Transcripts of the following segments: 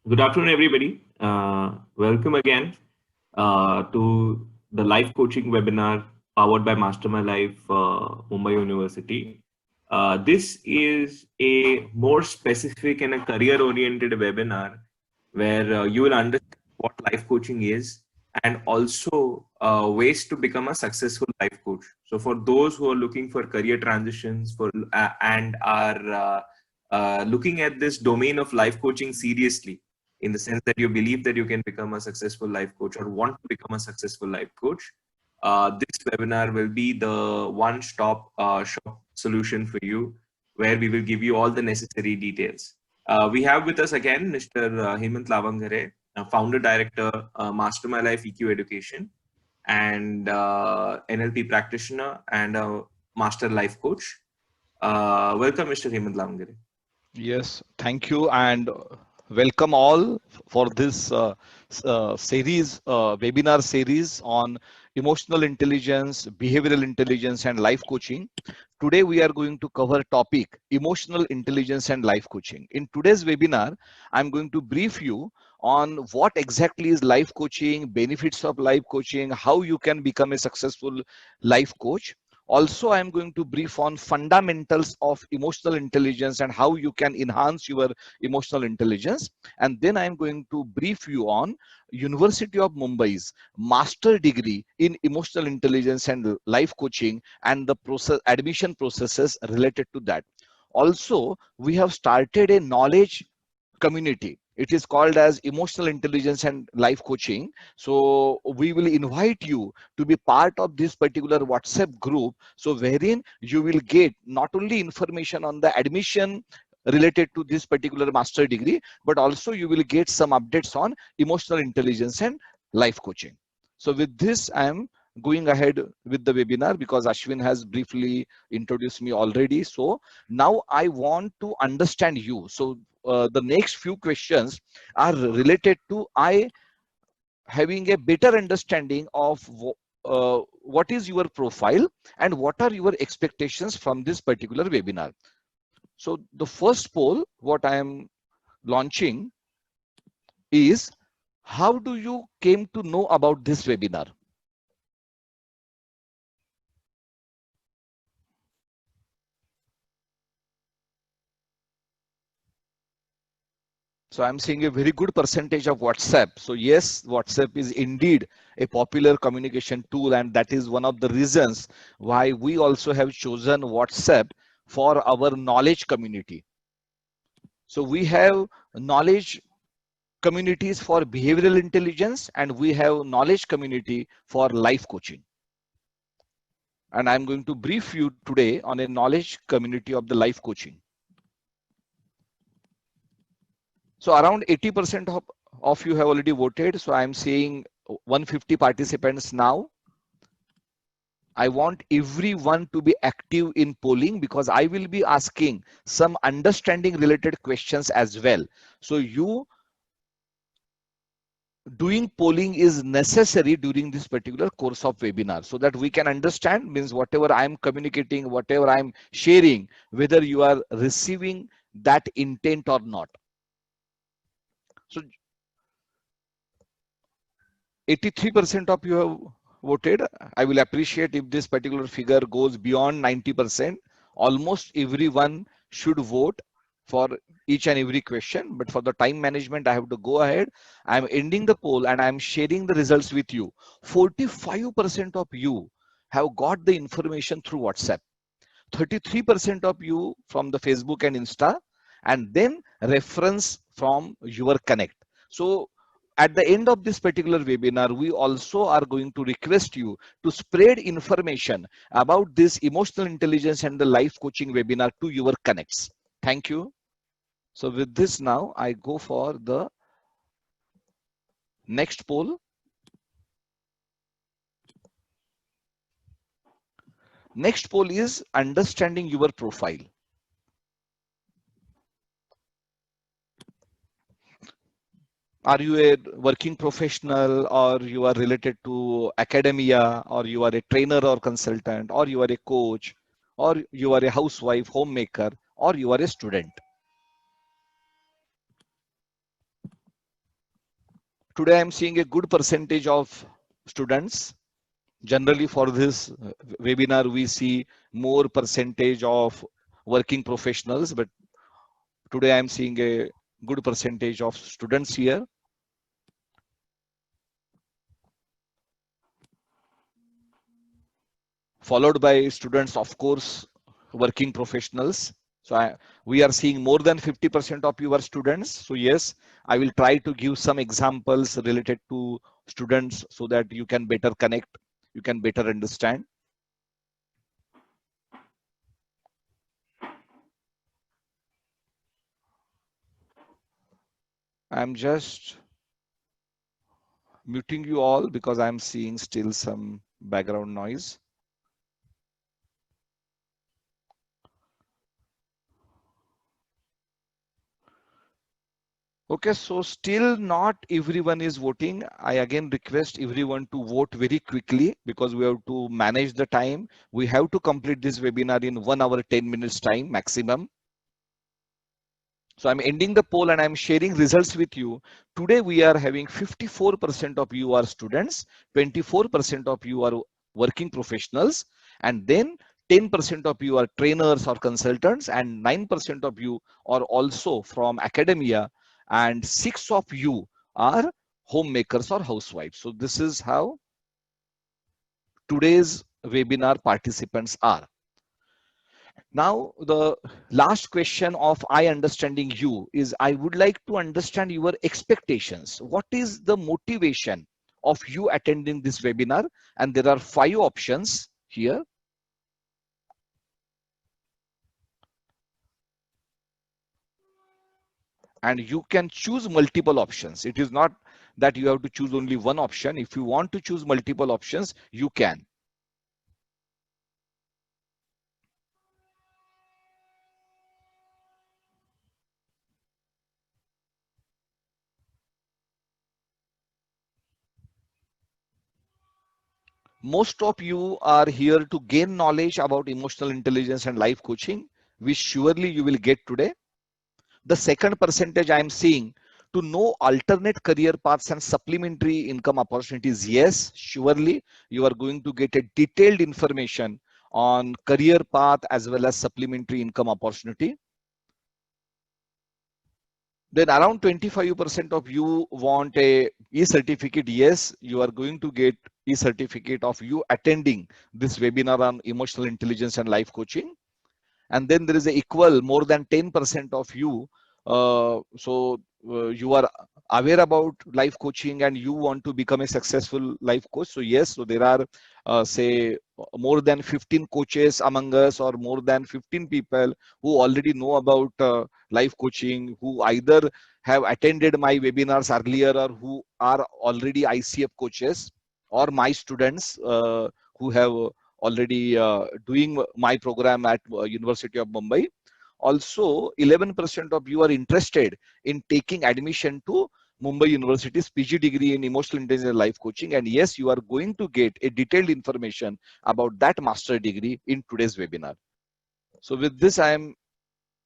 Good afternoon, everybody. Welcome again to the life coaching webinar powered by Mastermind Life Mumbai University. This is a more specific and a career oriented webinar where you will understand what life coaching is and also ways to become a successful life coach. So, for those who are looking for career transitions and are looking at this domain of life coaching seriously, in the sense that you believe that you can become a successful life coach or want to become a successful life coach, this webinar will be the one-stop shop solution for you, where we will give you all the necessary details. We have with us again Mr. Hemant Lavangare, founder director, Mastermind Life EQ Education, and NLP practitioner and a master life coach. Welcome, Mr. Hemant Lavangare. Yes, thank you and welcome all for this webinar series on emotional intelligence, behavioral intelligence and life coaching. Today we are going to cover topic emotional intelligence and life coaching. In today's webinar, I'm going to brief you on what exactly is life coaching, benefits of life coaching, how you can become a successful life coach. Also, I am going to brief on fundamentals of emotional intelligence and how you can enhance your emotional intelligence. And then I am going to brief you on University of Mumbai's master degree in emotional intelligence and life coaching and the process admission processes related to that. Also, we have started a knowledge community. It is called as emotional intelligence and life coaching. So we will invite you to be part of this particular WhatsApp group, so wherein you will get not only information on the admission related to this particular master degree, but also you will get some updates on emotional intelligence and life coaching. So with this, I am going ahead with the webinar because Ashwin has briefly introduced me already. So now I want to understand you. So the next few questions are related to I having a better understanding of what is your profile and what are your expectations from this particular webinar. So the first poll what I am launching is, how do you came to know about this webinar? So I'm seeing a very good percentage of WhatsApp. So yes, WhatsApp is indeed a popular communication tool, and that is one of the reasons why we also have chosen WhatsApp for our knowledge community. So we have knowledge communities for behavioral intelligence and we have knowledge community for life coaching. And I'm going to brief you today on a knowledge community of the life coaching. So around 80% of you have already voted. So I'm seeing 150 participants now. I want everyone to be active in polling because I will be asking some understanding related questions as well. So you doing polling is necessary during this particular course of webinar so that we can understand, means whatever I am communicating, whatever I am sharing, whether you are receiving that intent or not. So 83% of you have voted. I will appreciate if this particular figure goes beyond 90%. Almost everyone should vote for each and every question, but for the time management, I have to go ahead. I'm ending the poll and I'm sharing the results with you. 45% of you have got the information through WhatsApp. 33% of you from the Facebook and Insta, and then reference from your Connect. So at the end of this particular webinar, we also are going to request you to spread information about this emotional intelligence and the life coaching webinar to your connects. Thank you. So with this now, I go for the next poll. Next poll is understanding your profile. Are you a working professional, or you are related to academia, or you are a trainer or consultant, or you are a coach, or you are a housewife, homemaker, or you are a student? today I'm seeing a good percentage of students. Generally for this webinar, we see more percentage of working professionals, but today I'm seeing a good percentage of students here. Followed by students, of course, working professionals. So we are seeing more than 50% of you are students. So yes, I will try to give some examples related to students so that you can better connect, you can better understand. I'm just muting you all because I'm seeing still some background noise. Okay, so still not everyone is voting. I again request everyone to vote very quickly because we have to manage the time. We have to complete this webinar in 1 hour, 10 minutes time maximum. So I'm ending the poll and I'm sharing results with you. Today we are having 54% of you are students, 24% of you are working professionals, and then 10% of you are trainers or consultants, and 9% of you are also from academia, and 6 of you are homemakers or housewives. So this is how today's webinar participants are. Now, the last question of I understanding you is I would like to understand your expectations. What is the motivation of you attending this webinar? And there are 5 options here. And you can choose multiple options. It is not that you have to choose only one option. If you want to choose multiple options, you can. Most of you are here to gain knowledge about emotional intelligence and life coaching, which surely you will get today. The second percentage I'm seeing to know alternate career paths and supplementary income opportunities. Yes, surely you are going to get a detailed information on career path as well as supplementary income opportunity. Then around 25% of you want a e-certificate. Yes, you are going to get e-certificate of you attending this webinar on emotional intelligence and life coaching. And then there is a equal more than 10% of you. You are aware about life coaching and you want to become a successful life coach. So yes, so there are say more than 15 coaches among us, or more than 15 people who already know about life coaching, who either have attended my webinars earlier or who are already ICF coaches, or my students who have already doing my program at University of Mumbai. Also, 11% of you are interested in taking admission to Mumbai University's PG degree in emotional intelligence and life coaching. And yes, you are going to get a detailed information about that master degree in today's webinar. So with this, I am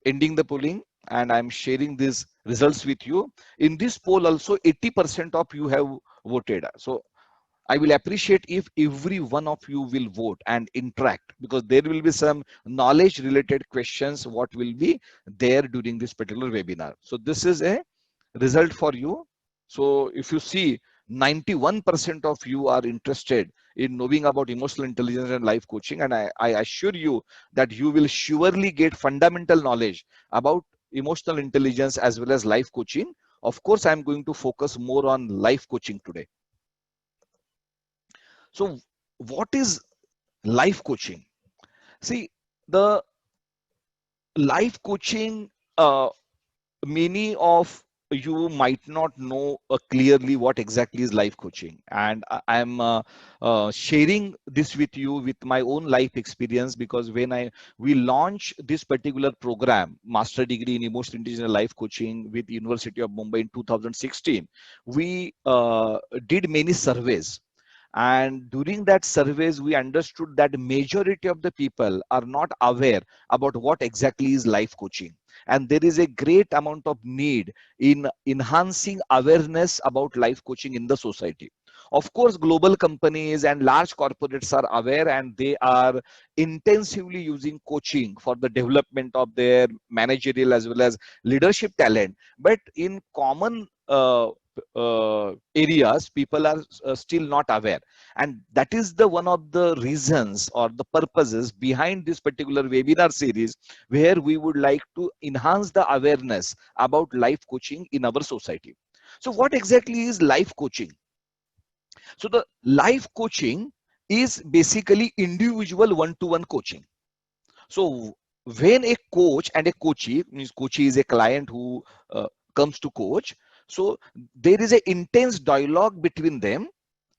ending the polling and I'm sharing these results with you. In this poll also, 80% of you have voted. So I will appreciate if every one of you will vote and interact, because there will be some knowledge related questions what will be there during this particular webinar. So this is a result for you. So if you see 91% of you are interested in knowing about emotional intelligence and life coaching, and I assure you that you will surely get fundamental knowledge about emotional intelligence as well as life coaching. Of course, I'm going to focus more on life coaching today. So what is life coaching? See, the life coaching, many of you might not know clearly what exactly is life coaching, and I'm sharing this with you with my own life experience, because when we launched this particular program, master degree in emotional intelligence and life coaching with University of Mumbai in 2016, we did many surveys. And during that surveys, we understood that majority of the people are not aware about what exactly is life coaching. and there is a great amount of need in enhancing awareness about life coaching in the society. Of course, global companies and large corporates are aware, and they are intensively using coaching for the development of their managerial as well as leadership talent. But in common areas, people are still not aware, and that is the one of the reasons or the purposes behind this particular webinar series, where we would like to enhance the awareness about life coaching in our society. So what exactly is life coaching? So the life coaching is basically individual one-to-one coaching. So when a coach and a coachee, means coachee is a client who comes to coach, so there is an intense dialogue between them,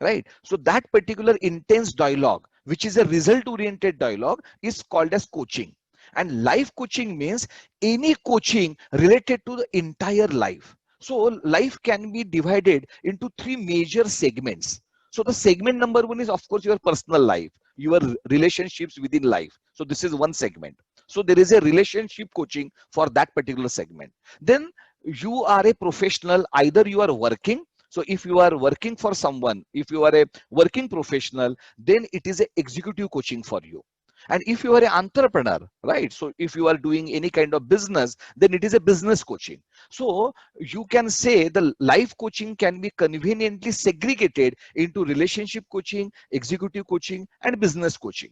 right? So that particular intense dialogue, which is a result oriented dialogue, is called as coaching. And life coaching means any coaching related to the entire life. So life can be divided into three major segments. So the segment number one is, of course, your personal life, your relationships within life. So this is one segment. So there is a relationship coaching for that particular segment. Then you are a professional, either you are working. So if you are working for someone, if you are a working professional, then it is a executive coaching for you. And if you are an entrepreneur, right? So if you are doing any kind of business, then it is a business coaching. So you can say the life coaching can be conveniently segregated into relationship coaching, executive coaching, and business coaching.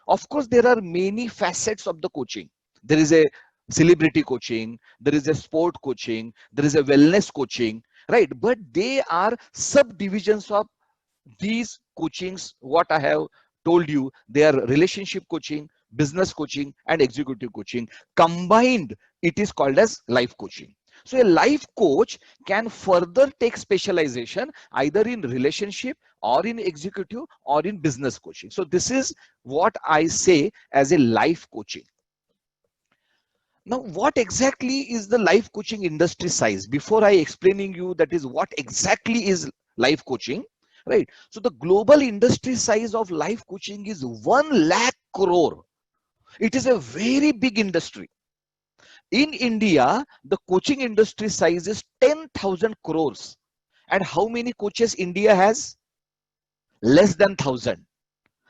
Of course, there are many facets of the coaching. There is a celebrity coaching, there is a sport coaching, there is a wellness coaching, right? But they are subdivisions of these coachings. What I have told you, they are relationship coaching, business coaching, and executive coaching. Combined, it is called as life coaching. So a life coach can further take specialization either in relationship or in executive or in business coaching. So this is what I say as a life coaching. Now, what exactly is the life coaching industry size? Before I explaining you that is what exactly is life coaching, right? So the global industry size of life coaching is 1 lakh crore. It is a very big industry. In India, the coaching industry size is 10,000 crores. And how many coaches India has? Less than 1,000.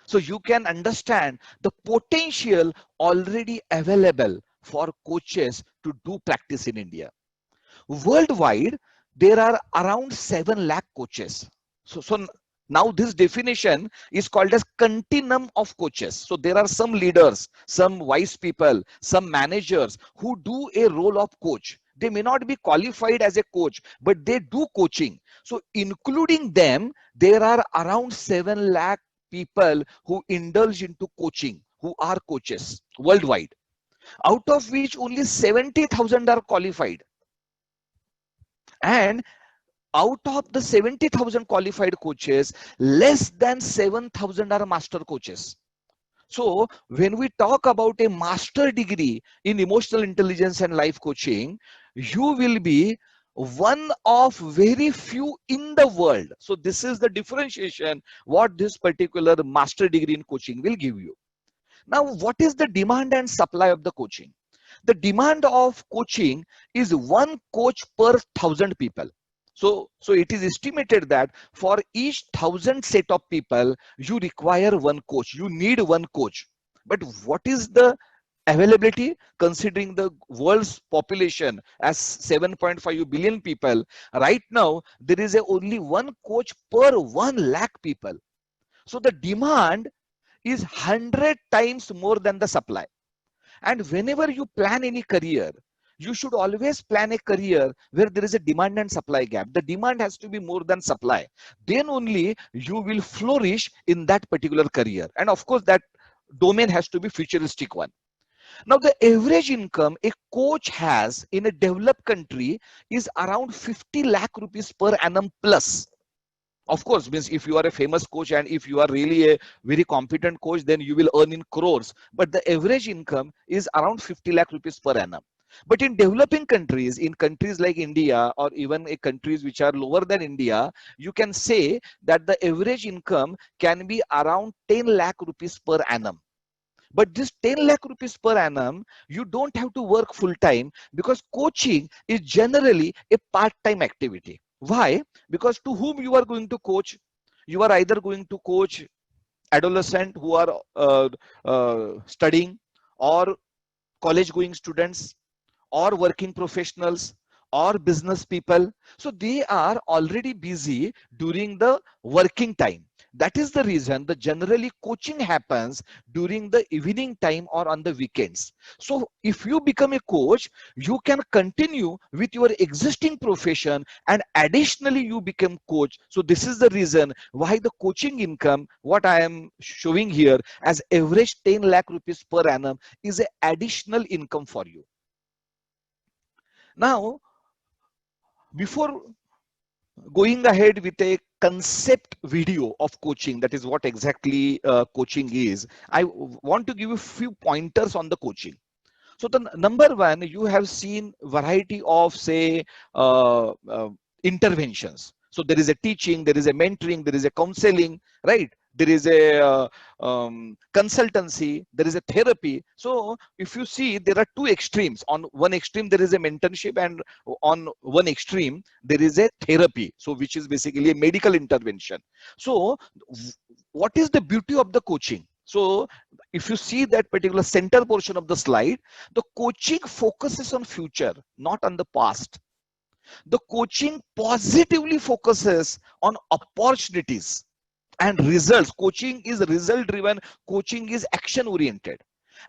So you can understand the potential already available for coaches to do practice in India. Worldwide, there are around 7 lakh coaches. So now this definition is called as continuum of coaches. So there are some leaders, some wise people, some managers who do a role of coach. They may not be qualified as a coach, but they do coaching. So including them, there are around 7 lakh people who indulge into coaching, who are coaches worldwide, out of which only 70,000 are qualified. And out of the 70,000 qualified coaches, less than 7,000 are master coaches. So when we talk about a master degree in emotional intelligence and life coaching, you will be one of very few in the world. So this is the differentiation what this particular master degree in coaching will give you. Now, what is the demand and supply of the coaching? The demand of coaching is one coach per 1,000 people. So it is estimated that for each 1,000 set of people, you require one coach. You need one coach. But what is the availability considering the world's population as 7.5 billion people? Right now, there is only one coach per 1 lakh people. So the demand is 100 times more than the supply. And whenever you plan any career, you should always plan a career where there is a demand and supply gap. The demand has to be more than supply. Then only you will flourish in that particular career. And of course, that domain has to be futuristic one. Now, the average income a coach has in a developed country is around 50 lakh rupees per annum plus. Of course, means if you are a famous coach and if you are really a very competent coach, then you will earn in crores. But the average income is around 50 lakh rupees per annum. But in developing countries, in countries like India or even countries which are lower than India, you can say that the average income can be around 10 lakh rupees per annum. But this 10 lakh rupees per annum, you don't have to work full time, because coaching is generally a part-time activity. Why? Because to whom you are going to coach? You are either going to coach adolescent who are studying, or college going students, or working professionals, or business people. So they are already busy during the working time. That is the reason the generally coaching happens during the evening time or on the weekends. So if you become a coach, you can continue with your existing profession, and additionally you become coach. So this is the reason why the coaching income, what I am showing here as average 10 lakh rupees per annum, is an additional income for you. Now, before going ahead with a concept video of coaching, that is what exactly coaching is, I want to give you a few pointers on the coaching. So the number one, you have seen variety of, say, interventions. So there is a teaching, there is a mentoring, there is a counseling, right? There is a consultancy, there is a therapy. So if you see, there are two extremes. On one extreme, there is a mentorship, and on one extreme, there is a therapy. So which is basically a medical intervention. So what is the beauty of the coaching? So if you see that particular center portion of the slide, the coaching focuses on future, not on the past. The coaching positively focuses on opportunities and results. Coaching is result driven, coaching is action oriented.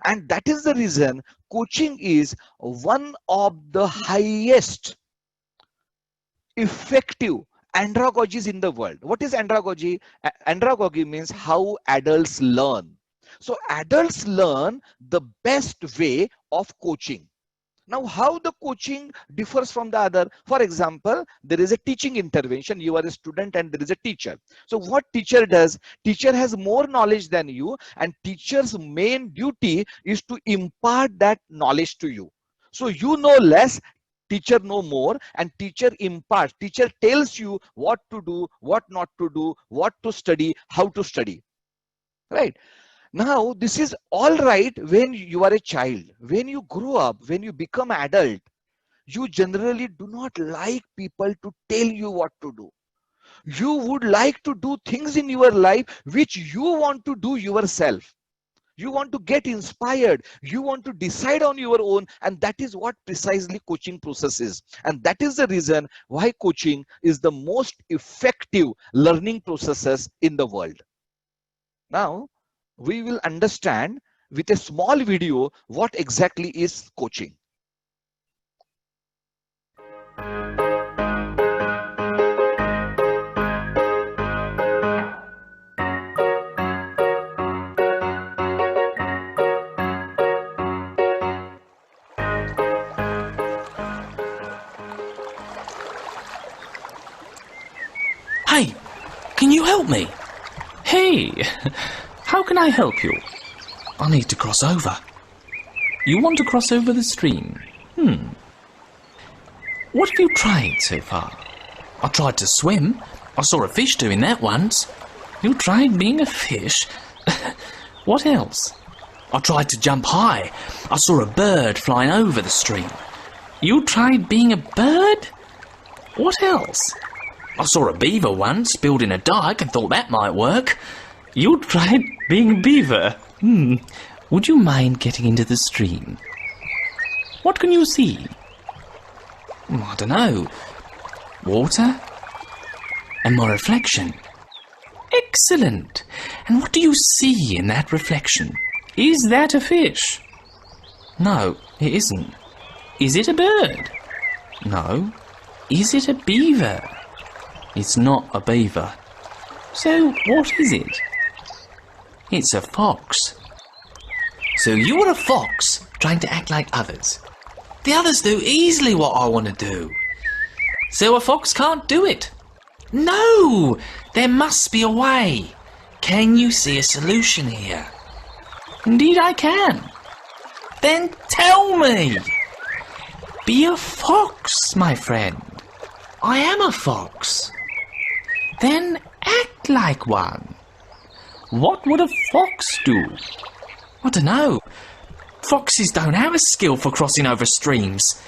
And that is the reason coaching is one of the highest effective andragogies in the world. What is andragogy? Andragogy means how adults learn. So adults learn the best way of coaching. Now, how the coaching differs from the other? For example, there is a teaching intervention. You are a student and there is a teacher. So what teacher does? Teacher has more knowledge than you, and teacher's main duty is to impart that knowledge to you. So you know less, teacher know more, and teacher imparts. Teacher tells you what to do, what not to do, what to study, how to study, right? Now, this is all right when you are a child. When you grow up, when you become adult, you generally do not like people to tell you what to do. You would like to do things in your life which you want to do yourself. You want to get inspired. You want to decide on your own. And that is what precisely coaching process is. And that is the reason why coaching is the most effective learning processes in the world. Now, we will understand with a small video what exactly is coaching. Hey, can you help me? Hey, how can I help you? I need to cross over. You want to cross over the stream? What have you tried so far? I tried to swim. I saw a fish doing that once. You tried being a fish? What else? I tried to jump high. I saw a bird flying over the stream. You tried being a bird? What else? I saw a beaver once building a dike and thought that might work. You tried being a beaver? Would you mind getting into the stream? What can you see? I don't know. Water? And my reflection. Excellent. And what do you see in that reflection? Is that a fish? No, it isn't. Is it a bird? No, Is it a beaver? it's not a beaver. So what is it? It's a fox. So you're a fox trying to act like others. The others do easily what I want to do. So a fox can't do it. No, there must be a way. Can you see a solution here? Indeed I can. Then tell me. Be a fox, my friend. I am a fox. Then act like one. What would a fox do? I don't know. Foxes don't have a skill for crossing over streams.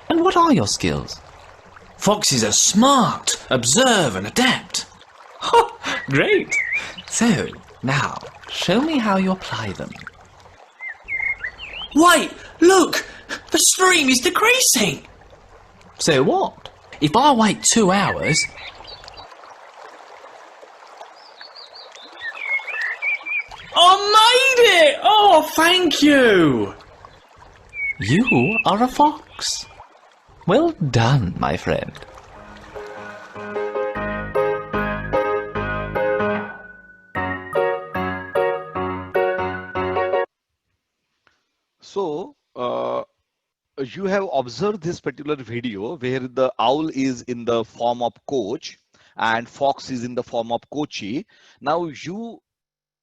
And what are your skills? Foxes are smart, observe and adapt. Great. So, now, show me how you apply them. Wait, look! The stream is decreasing! So what? If I wait 2 hours... I made it! Oh, thank you! You are a fox. Well done, my friend. So, you have observed this particular video where the owl is in the form of coach and fox is in the form of coachee. Now you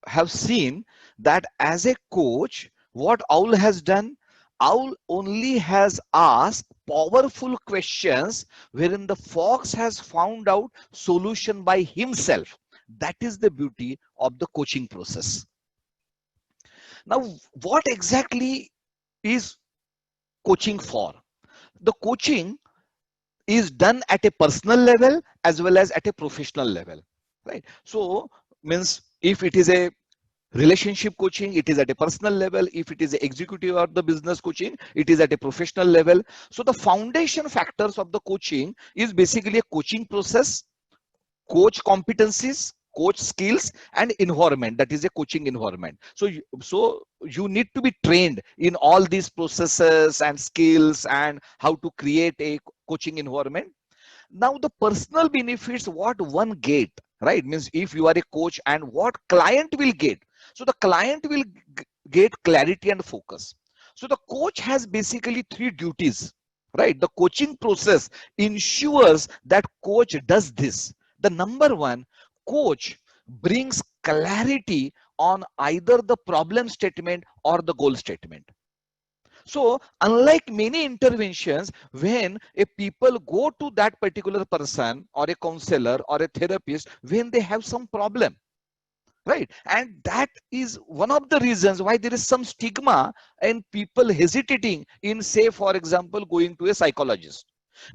have seen that as a coach, what owl has done? Owl only has asked powerful questions wherein the fox has found out solution by himself. That is the beauty of the coaching process. Now, what exactly is coaching for? The coaching is done at a personal level as well as at a professional level, right? So, means if it is a relationship coaching, it is at a personal level. If it is a executive or the business coaching, it is at a professional level. So the foundation factors of the coaching is basically a coaching process, coach competencies, coach skills, and environment. That is a coaching environment. So you need to be trained in all these processes and skills and how to create a coaching environment. Now the personal benefits, what one get, right, means if you are a coach, and what client will get. So the client will get clarity and focus. So the coach has basically 3 duties, right? The coaching process ensures that coach does this. The number one, coach brings clarity on either the problem statement or the goal statement. So unlike many interventions, when a people go to that particular person or a counselor or a therapist when they have some problem, right? And that is one of the reasons why there is some stigma and people hesitating in, say, for example, going to a psychologist.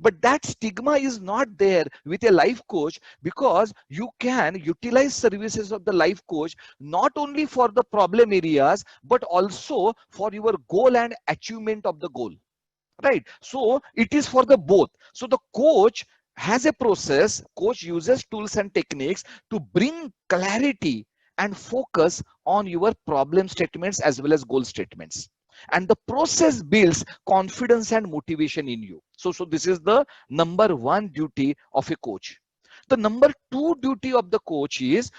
But that stigma is not there with a life coach, because you can utilize services of the life coach not only for the problem areas but also for your goal and achievement of the goal, right? So it is for the both. So the coach has a process, coach uses tools and techniques to bring clarity and focus on your problem statements as well as goal statements, and the process builds confidence and motivation in you. So this is the number one duty of a coach. The number two duty of the coach is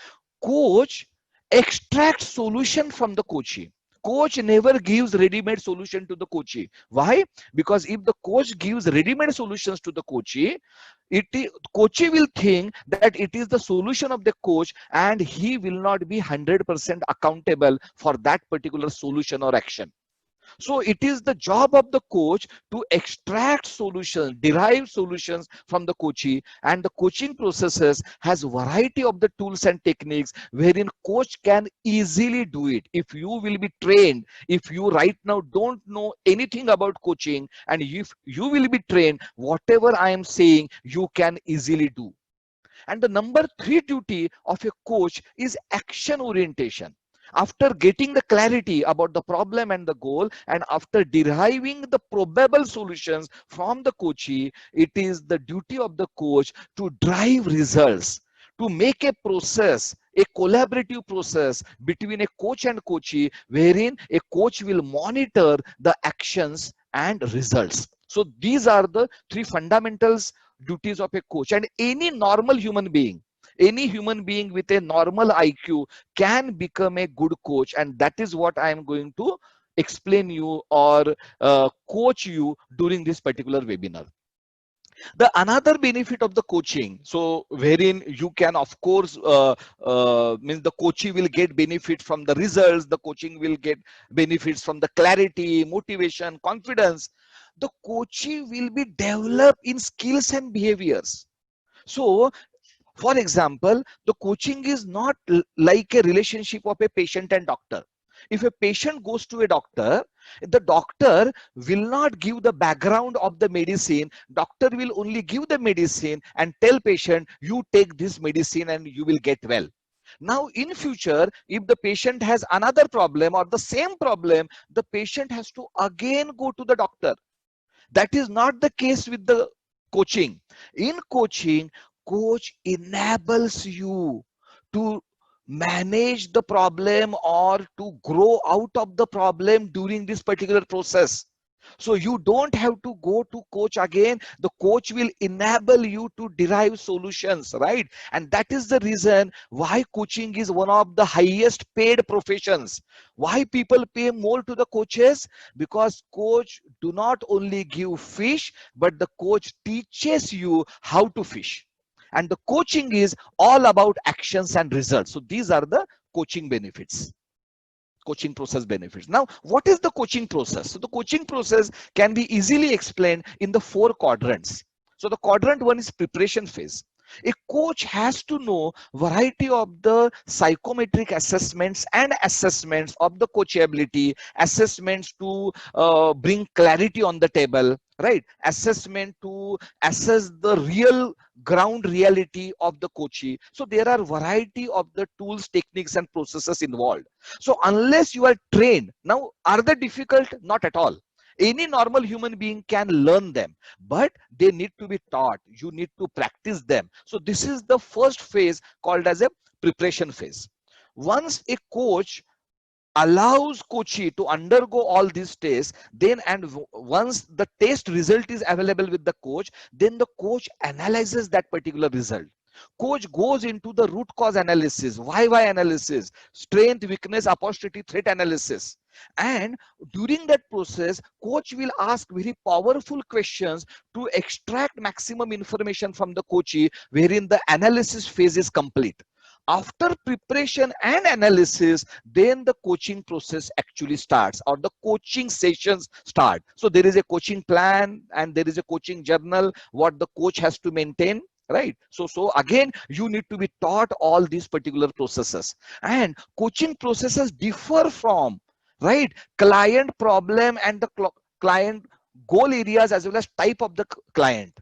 coach extracts solution from the coachee. Coach never gives ready-made solution to the coachee. Why? Because if the coach gives ready-made solutions to the coachee, coachee will think that it is the solution of the coach, and he will not be 100% accountable for that particular solution or action. So it is the job of the coach to extract solutions, derive solutions from the coachee, and the coaching processes has variety of the tools and techniques wherein coach can easily do it. If you will be trained, if you right now don't know anything about coaching, and if you will be trained, whatever I am saying, you can easily do. And the number three duty of a coach is action orientation. After getting the clarity about the problem and the goal, and after deriving the probable solutions from the coachee, it is the duty of the coach to drive results, to make a process, a collaborative process between a coach and coachee, wherein a coach will monitor the actions and results. So these are the three fundamentals duties of a coach. And any normal human being, any human being with a normal IQ can become a good coach, and that is what I am going to explain you or coach you during this particular webinar. The another benefit of the coaching, so wherein you can of course means the coachee will get benefit from the results, the coaching will get benefits from the clarity, motivation, confidence. The coachee will be developed in skills and behaviors. So for example, the coaching is not like a relationship of a patient and doctor. If a patient goes to a doctor, the doctor will not give the background of the medicine. Doctor will only give the medicine and tell patient, you take this medicine and you will get well. Now in future, if the patient has another problem or the same problem, the patient has to again go to the doctor. That is not the case with the coaching. In coaching, coach enables you to manage the problem or to grow out of the problem during this particular process. So you don't have to go to coach again. The coach will enable you to derive solutions, right? And that is the reason why coaching is one of the highest paid professions. Why people pay more to the coaches? Because coach do not only give fish, but the coach teaches you how to fish. And the coaching is all about actions and results. So these are the coaching benefits. Coaching process benefits. Now, what is the coaching process? So the coaching process can be easily explained in the 4 quadrants. So the quadrant 1 is preparation phase. A coach has to know variety of the psychometric assessments and assessments of the coachability, assessments to bring clarity on the table, right? Assessment to assess the real ground reality of the coachee. So there are variety of the tools, techniques and processes involved. So unless you are trained, now are they difficult? Not at all. Any normal human being can learn them, but they need to be taught. You need to practice them. So this is the first phase called as a preparation phase. Once a coach allows coachee to undergo all these tests, then once the test result is available with the coach, then the coach analyzes that particular result. Coach goes into the root cause analysis, why analysis, strength, weakness, opportunity, threat analysis. And during that process, coach will ask very powerful questions to extract maximum information from the coachee, wherein the analysis phase is complete. After preparation and analysis, then the coaching process actually starts, or the coaching sessions start. So there is a coaching plan and there is a coaching journal, what the coach has to maintain, right? So again, you need to be taught all these particular processes. And coaching processes differ from, right, client problem and the client goal areas as well as type of the client.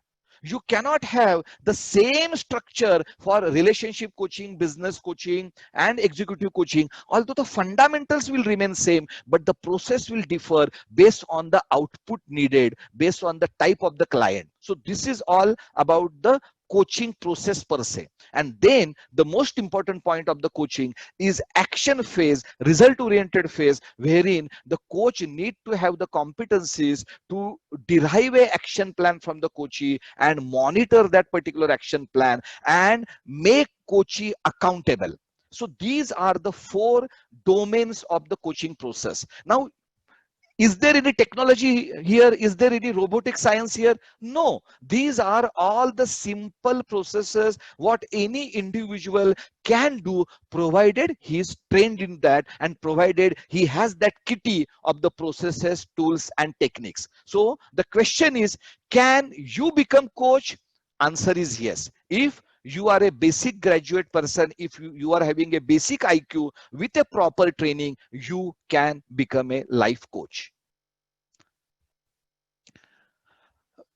You cannot have the same structure for relationship coaching, business coaching and executive coaching. Although the fundamentals will remain same, but the process will differ based on the output needed, based on the type of the client. So this is all about the coaching process per se. And then the most important point of the coaching is action phase, result oriented phase, wherein the coach need to have the competencies to derive a action plan from the coachee and monitor that particular action plan and make coachee accountable. So these are the 4 domains of the coaching process. Now, is there any technology here? Is there any robotic science here? No, these are all the simple processes what any individual can do, provided he is trained in that and provided he has that kitty of the processes, tools and techniques. So the question is, can you become coach? Answer is yes. If you are a basic graduate person, if you are having a basic IQ with a proper training, you can become a life coach.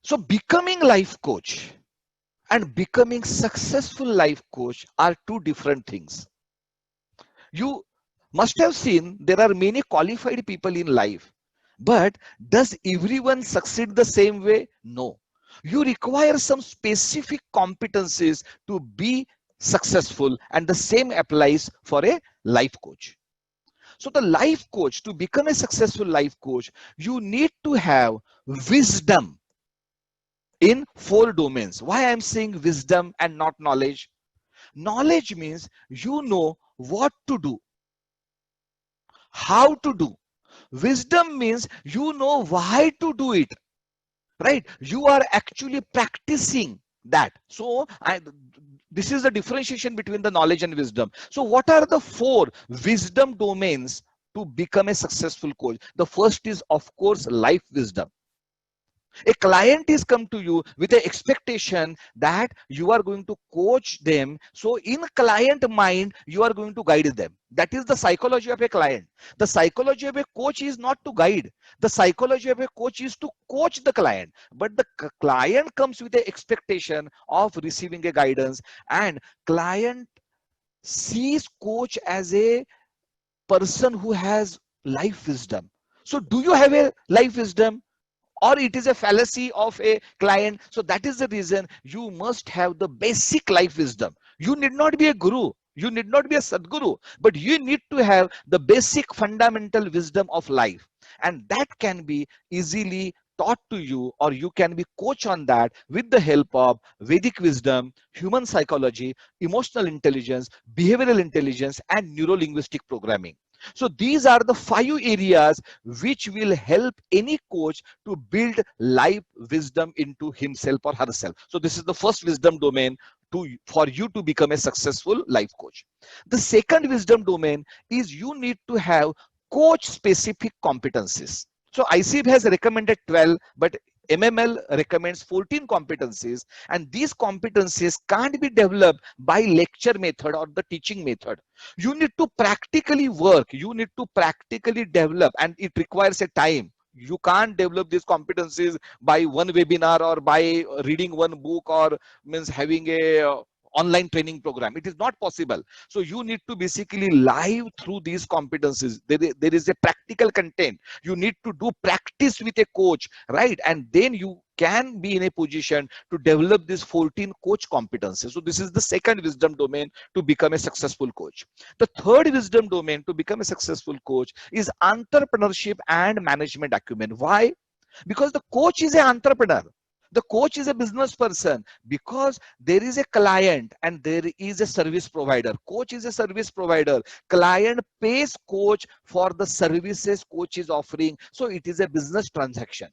So becoming life coach and becoming successful life coach are 2 different things. You must have seen there are many qualified people in life, but does everyone succeed the same way? No. You require some specific competencies to be successful, and the same applies for a life coach. So the life coach, to become a successful life coach, you need to have wisdom in 4 domains. Why I'm saying wisdom and not knowledge? Knowledge means you know what to do, how to do. Wisdom means you know why to do it, right? You are actually practicing that. So this is the differentiation between the knowledge and wisdom. So what are the 4 wisdom domains to become a successful coach? The first is, of course, life wisdom. A client is come to you with an expectation that you are going to coach them. So in client mind, you are going to guide them. That is the psychology of a client. The psychology of a coach is not to guide. The psychology of a coach is to coach the client. But the client comes with an expectation of receiving a guidance, and client sees coach as a person who has life wisdom. So do you have a life wisdom, or it is a fallacy of a client? So that is the reason you must have the basic life wisdom. You need not be a guru, you need not be a sadguru, but you need to have the basic fundamental wisdom of life, and that can be easily taught to you, or you can be coached on that with the help of Vedic wisdom, human psychology, emotional intelligence, behavioral intelligence, and neuro-linguistic programming. So these are the 5 areas which will help any coach to build life wisdom into himself or herself. So this is the first wisdom domain for you to become a successful life coach. The second wisdom domain is you need to have coach specific competencies. So ICF has recommended 12, but MML recommends 14 competencies, and these competencies can't be developed by lecture method or the teaching method. You need to practically work, you need to practically develop, and it requires a time. You can't develop these competencies by one webinar or by reading one book, or means having a online training program. It is not possible. So you need to basically live through these competencies. There is a practical content. You need to do practice with a coach, right? And then you can be in a position to develop these 14 coach competencies. So this is the second wisdom domain to become a successful coach. The third wisdom domain to become a successful coach is entrepreneurship and management acumen. Why? Because the coach is an entrepreneur. The coach is a business person, because there is a client and there is a service provider. Coach is a service provider. Client pays coach for the services coach is offering. So it is a business transaction.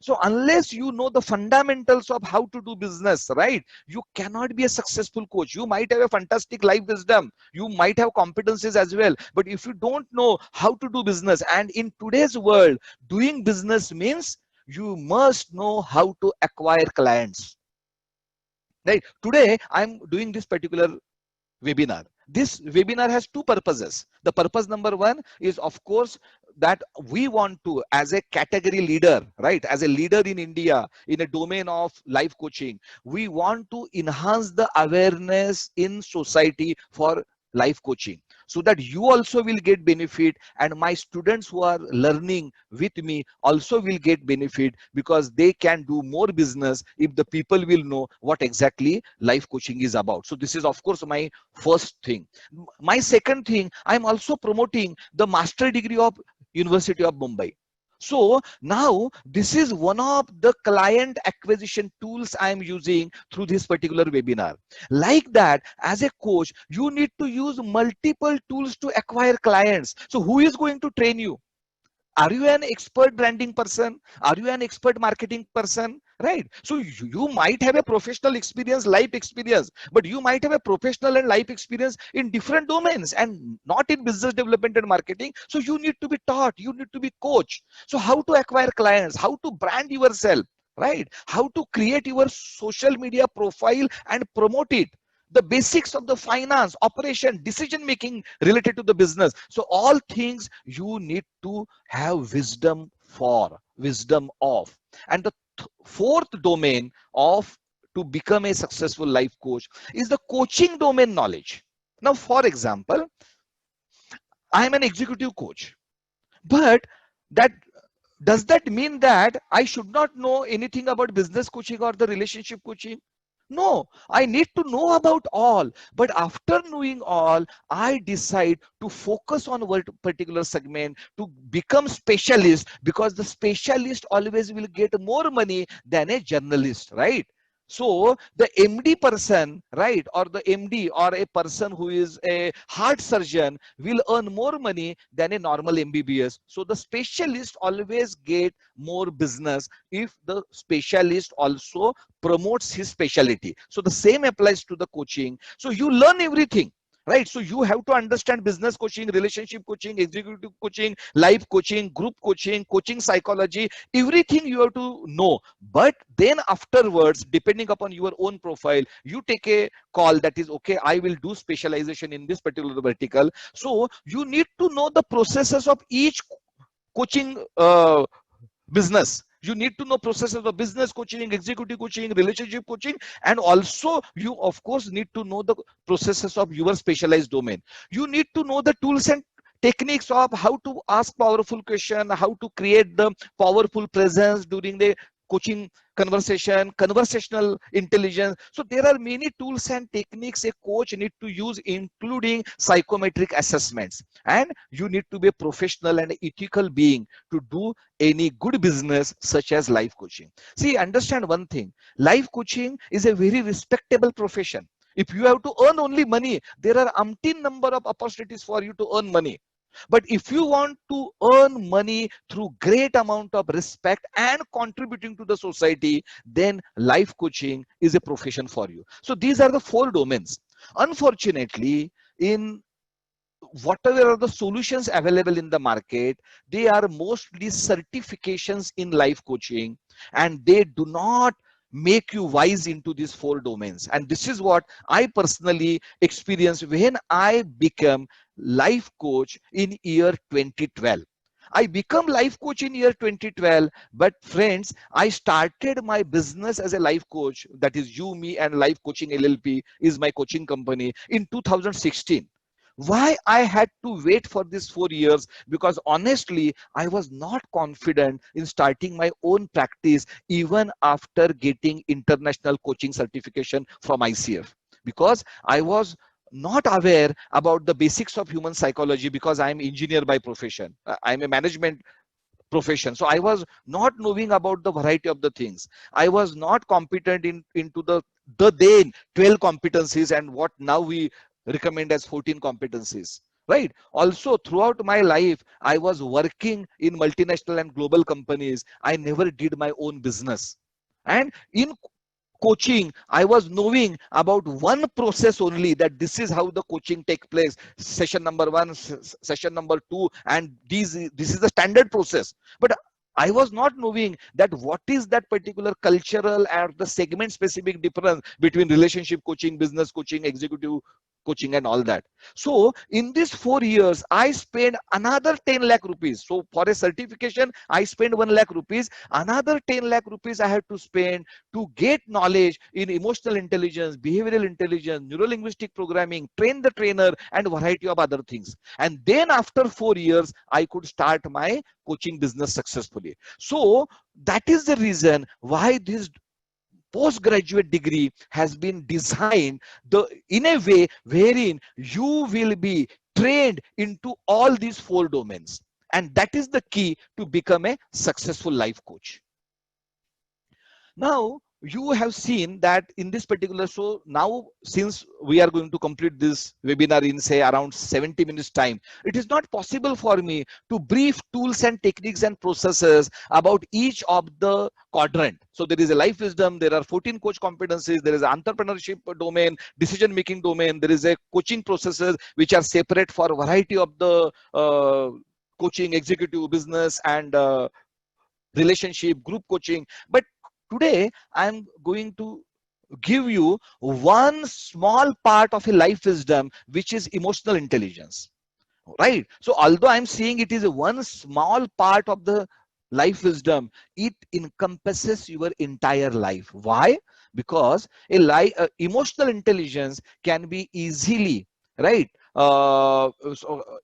So unless you know the fundamentals of how to do business, right, you cannot be a successful coach. You might have a fantastic life wisdom, you might have competencies as well, but if you don't know how to do business, and in today's world, doing business means you must know how to acquire clients, right? Today I'm doing this particular webinar. This webinar has 2 purposes. The purpose number 1 is, of course, that we want to, as a category leader, right, as a leader in India in a domain of life coaching, we want to enhance the awareness in society for life coaching, so that you also will get benefit, and my students who are learning with me also will get benefit, because they can do more business if the people will know what exactly life coaching is about. So this is, of course, my first thing. My second thing, I'm also promoting the master degree of University of Mumbai. So now this is one of the client acquisition tools I am using through this particular webinar. Like that, as a coach, you need to use multiple tools to acquire clients. So who is going to train you? Are you an expert branding person? Are you an expert marketing person? Right? So you might have a professional experience, life experience, but you might have a professional and life experience in different domains and not in business development and marketing. So you need to be taught, you need to be coached. So how to acquire clients, how to brand yourself, right? How to create your social media profile and promote it, the basics of the finance, operation, decision making related to the business. So all things you need to have wisdom for, wisdom of. And the fourth domain of to become a successful life coach is the coaching domain knowledge. Now, for example, I am an executive coach, but that does that mean that I should not know anything about business coaching or the relationship coaching? No, I need to know about all. But after knowing all, I decide to focus on one particular segment to become specialist, because the specialist always will get more money than a journalist, right? So the MD person, right, or the MD or a person who is a heart surgeon will earn more money than a normal MBBS. So the specialist always get more business if the specialist also promotes his specialty. So the same applies to the coaching. So you learn everything. right? So you have to understand business coaching, relationship coaching, executive coaching, life coaching, group coaching, coaching psychology, everything you have to know. But then afterwards, depending upon your own profile, you take a call that is, okay, I will do specialization in this particular vertical. So you need to know the processes of each coaching business. You need to know processes of business coaching, executive coaching, relationship coaching, and also you of course need to know the processes of your specialized domain. You need to know the tools and techniques of how to ask powerful question, how to create the powerful presence during the coaching conversation, conversational intelligence. So there are many tools and techniques a coach need to use, including psychometric assessments. And you need to be a professional and ethical being to do any good business such as life coaching. See, understand one thing, life coaching is a very respectable profession. If you have to earn only money, there are umpteen number of opportunities for you to earn money. But if you want to earn money through great amount of respect and contributing to the society, then life coaching is a profession for you. So these are the 4 domains. Unfortunately, in whatever are the solutions available in the market, they are mostly certifications in life coaching, and they do not make you wise into these 4 domains. And this is what I personally experienced when I became life coach in year 2012. I become life coach in year 2012, but friends, I started my business as a life coach, that is you, me, and Life Coaching LLP is my coaching company, in 2016. Why I had to wait for these 4 years? Because honestly, I was not confident in starting my own practice even after getting international coaching certification from ICF, because I was not aware about the basics of human psychology, because I am engineer by profession. I'm a management profession, so I was not knowing about the variety of the things. I was not competent into the then 12 competencies and what now we recommend as 14 competencies, right? Also, throughout my life, I was working in multinational and global companies. I never did my own business. And in coaching, I was knowing about one process only, that this is how the coaching take place, session number 1, session number 2, and this is the standard process. But I was not knowing that what is that particular cultural or the segment specific difference between relationship coaching, business coaching, executive coaching, and all that. So in these 4 years, I spent another 10 lakh rupees. So for a certification, I spent 1 lakh rupees. Another 10 lakh rupees I had to spend to get knowledge in emotional intelligence, behavioral intelligence, neuro-linguistic programming, train the trainer, and variety of other things. And then after 4 years, I could start my coaching business successfully. So that is the reason why this postgraduate degree has been designed in a way wherein you will be trained into all these 4 domains. And that is the key to become a successful life coach. Now, you have seen that in this particular, so now since we are going to complete this webinar in say around 70 minutes time, it is not possible for me to brief tools and techniques and processes about each of the quadrant. So there is a life wisdom, there are 14 coach competencies, there is an entrepreneurship domain, decision making domain, there is a coaching processes which are separate for a variety of the coaching, executive, business, and relationship, group coaching. But today I'm going to give you one small part of a life wisdom, which is emotional intelligence, right? So although I'm saying it is one small part of the life wisdom, it encompasses your entire life. Why? Because emotional intelligence can be easily, right,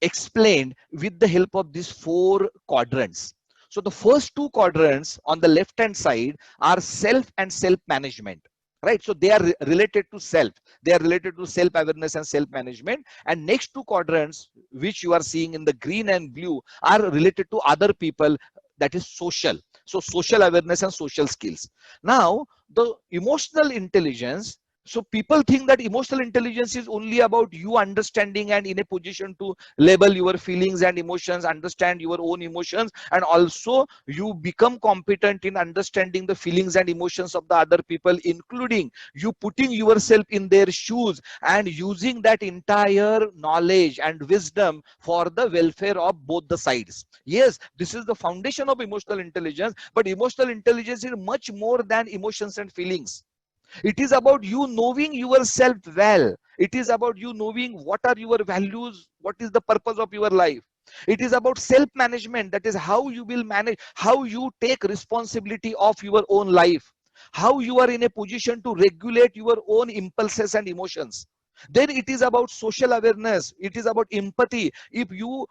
explained with the help of these 4 quadrants. So the first 2 quadrants on the left hand side are self and self management, right? So they are related to self, they are related to self awareness and self management. And next 2 quadrants which you are seeing in the green and blue are related to other people, that is social. So social awareness and social skills. Now the emotional intelligence So people think that emotional intelligence is only about you understanding and in a position to label your feelings and emotions, understand your own emotions, and also you become competent in understanding the feelings and emotions of the other people, including you putting yourself in their shoes and using that entire knowledge and wisdom for the welfare of both the sides. Yes, this is the foundation of emotional intelligence, but emotional intelligence is much more than emotions and feelings. It is about you knowing yourself well. It is about you knowing what are your values, what is the purpose of your life. It is about self-management. That is how you will manage, how you take responsibility of your own life, how you are in a position to regulate your own impulses and emotions. Then it is about social awareness. It is about empathy. If you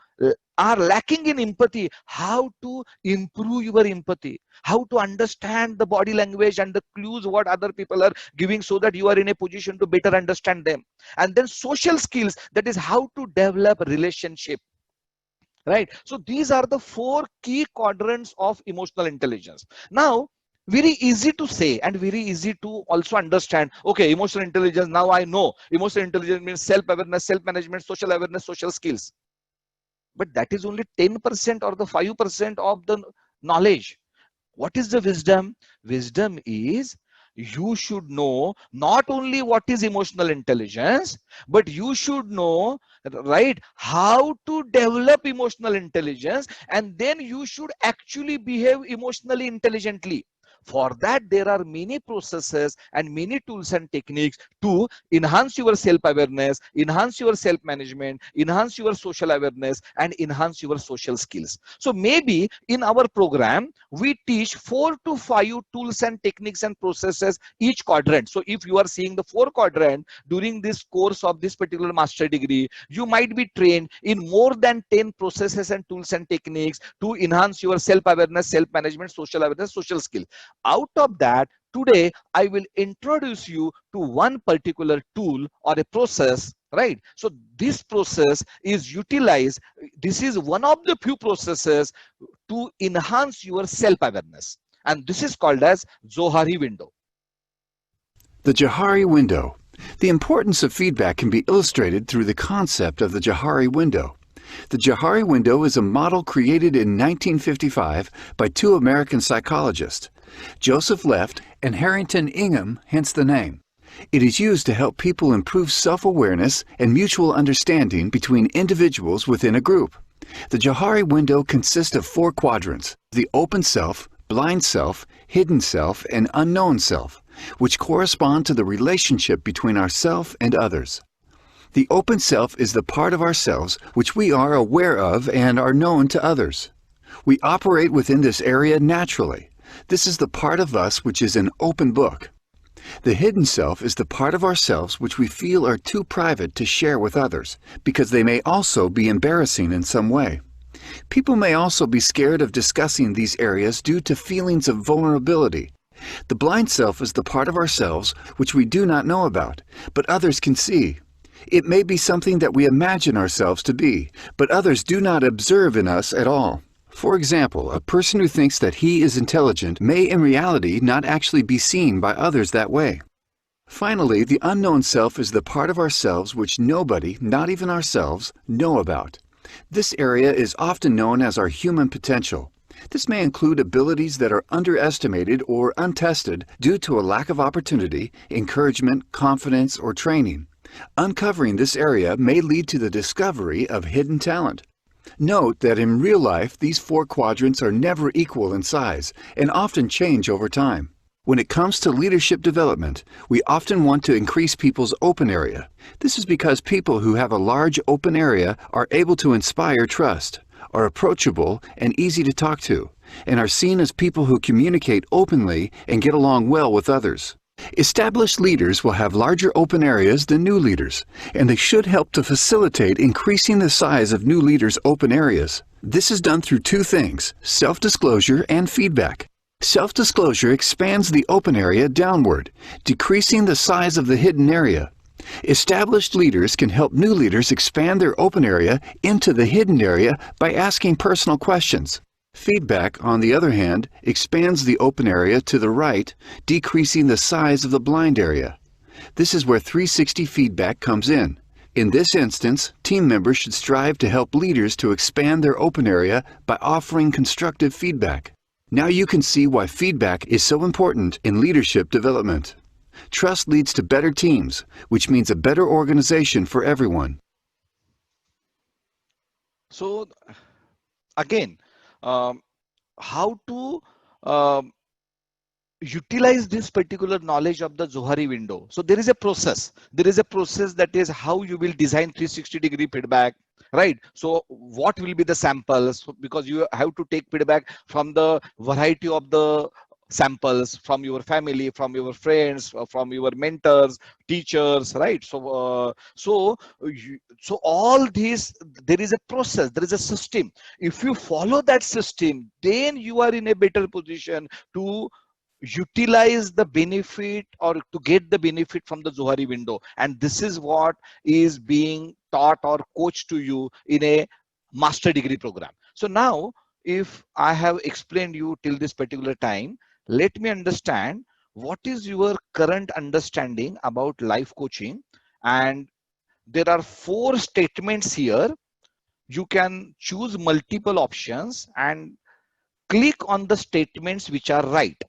are lacking in empathy, how to improve your empathy, how to understand the body language and the clues what other people are giving, so that you are in a position to better understand them. And then social skills, that is how to develop relationship, right? So these are the four key quadrants of emotional intelligence. Now, very easy to say and very easy to also understand. Okay, emotional intelligence, now I know emotional intelligence means self-awareness, self-management, social awareness, social skills. But that is only 10% or the 5% of the knowledge. What is the wisdom? Wisdom is you should know not only what is emotional intelligence, but you should know, right, how to develop emotional intelligence, and then you should actually behave emotionally intelligently. For that, there are many processes and many tools and techniques to enhance your self-awareness, enhance your self-management, enhance your social awareness, and enhance your social skills. So maybe in our program, we teach 4 to 5 tools and techniques and processes each quadrant. So if you are seeing the 4 quadrant during this course of this particular master degree, you might be trained in more than 10 processes and tools and techniques to enhance your self-awareness, self-management, social awareness, social skill. Out of that, today I will introduce you to one particular tool or a process, right? So this process is utilized, this is one of the few processes to enhance your self-awareness, and this is called as Johari window. The Johari window. The importance of feedback can be illustrated through the concept of the Johari window. The Johari window is a model created in 1955 by 2 American psychologists, Joseph Left and Harrington Ingham, hence the name. It is used to help people improve self-awareness and mutual understanding between individuals within a group. The Johari window consists of 4 quadrants: the open self, blind self, hidden self, and unknown self, which correspond to the relationship between ourself and others. The open self is the part of ourselves which we are aware of and are known to others. We operate within this area naturally. This is the part of us which is an open book. The hidden self is the part of ourselves which we feel are too private to share with others, because they may also be embarrassing in some way. People may also be scared of discussing these areas due to feelings of vulnerability. The blind self is the part of ourselves which we do not know about, but others can see. It may be something that we imagine ourselves to be, but others do not observe in us at all. For example, a person who thinks that he is intelligent may in reality not actually be seen by others that way. Finally, the unknown self is the part of ourselves which nobody, not even ourselves, know about. This area is often known as our human potential. This may include abilities that are underestimated or untested due to a lack of opportunity, encouragement, confidence, or training. Uncovering this area may lead to the discovery of hidden talent. Note that in real life, these 4 quadrants are never equal in size and often change over time. When it comes to leadership development, we often want to increase people's open area. This is because people who have a large open area are able to inspire trust, are approachable and easy to talk to, and are seen as people who communicate openly and get along well with others. Established leaders will have larger open areas than new leaders, and they should help to facilitate increasing the size of new leaders' open areas. This is done through 2 things: self-disclosure and feedback. Self-disclosure expands the open area downward, decreasing the size of the hidden area. Established leaders can help new leaders expand their open area into the hidden area by asking personal questions. Feedback, on the other hand, expands the open area to the right, decreasing the size of the blind area. This is where 360 feedback comes in. In this instance, team members should strive to help leaders to expand their open area by offering constructive feedback. Now you can see why feedback is so important in leadership development. Trust leads to better teams, which means a better organization for everyone. So again, how to utilize this particular knowledge of the Johari window. So there is a process. There is a process that is how you will design 360-degree feedback, right? So what will be the samples? Because you have to take feedback from the variety of the samples, from your family, from your friends, from your mentors, teachers, right? So so all these, there is a process, there is a system. If you follow that system, then you are in a better position to utilize the benefit or to get the benefit from the Johari window. And this is what is being taught or coached to you in a master degree program. So now, if I have explained you till this particular time, let me understand what is your current understanding about life coaching. And there are 4 statements here. You can choose multiple options and click on the statements which are right.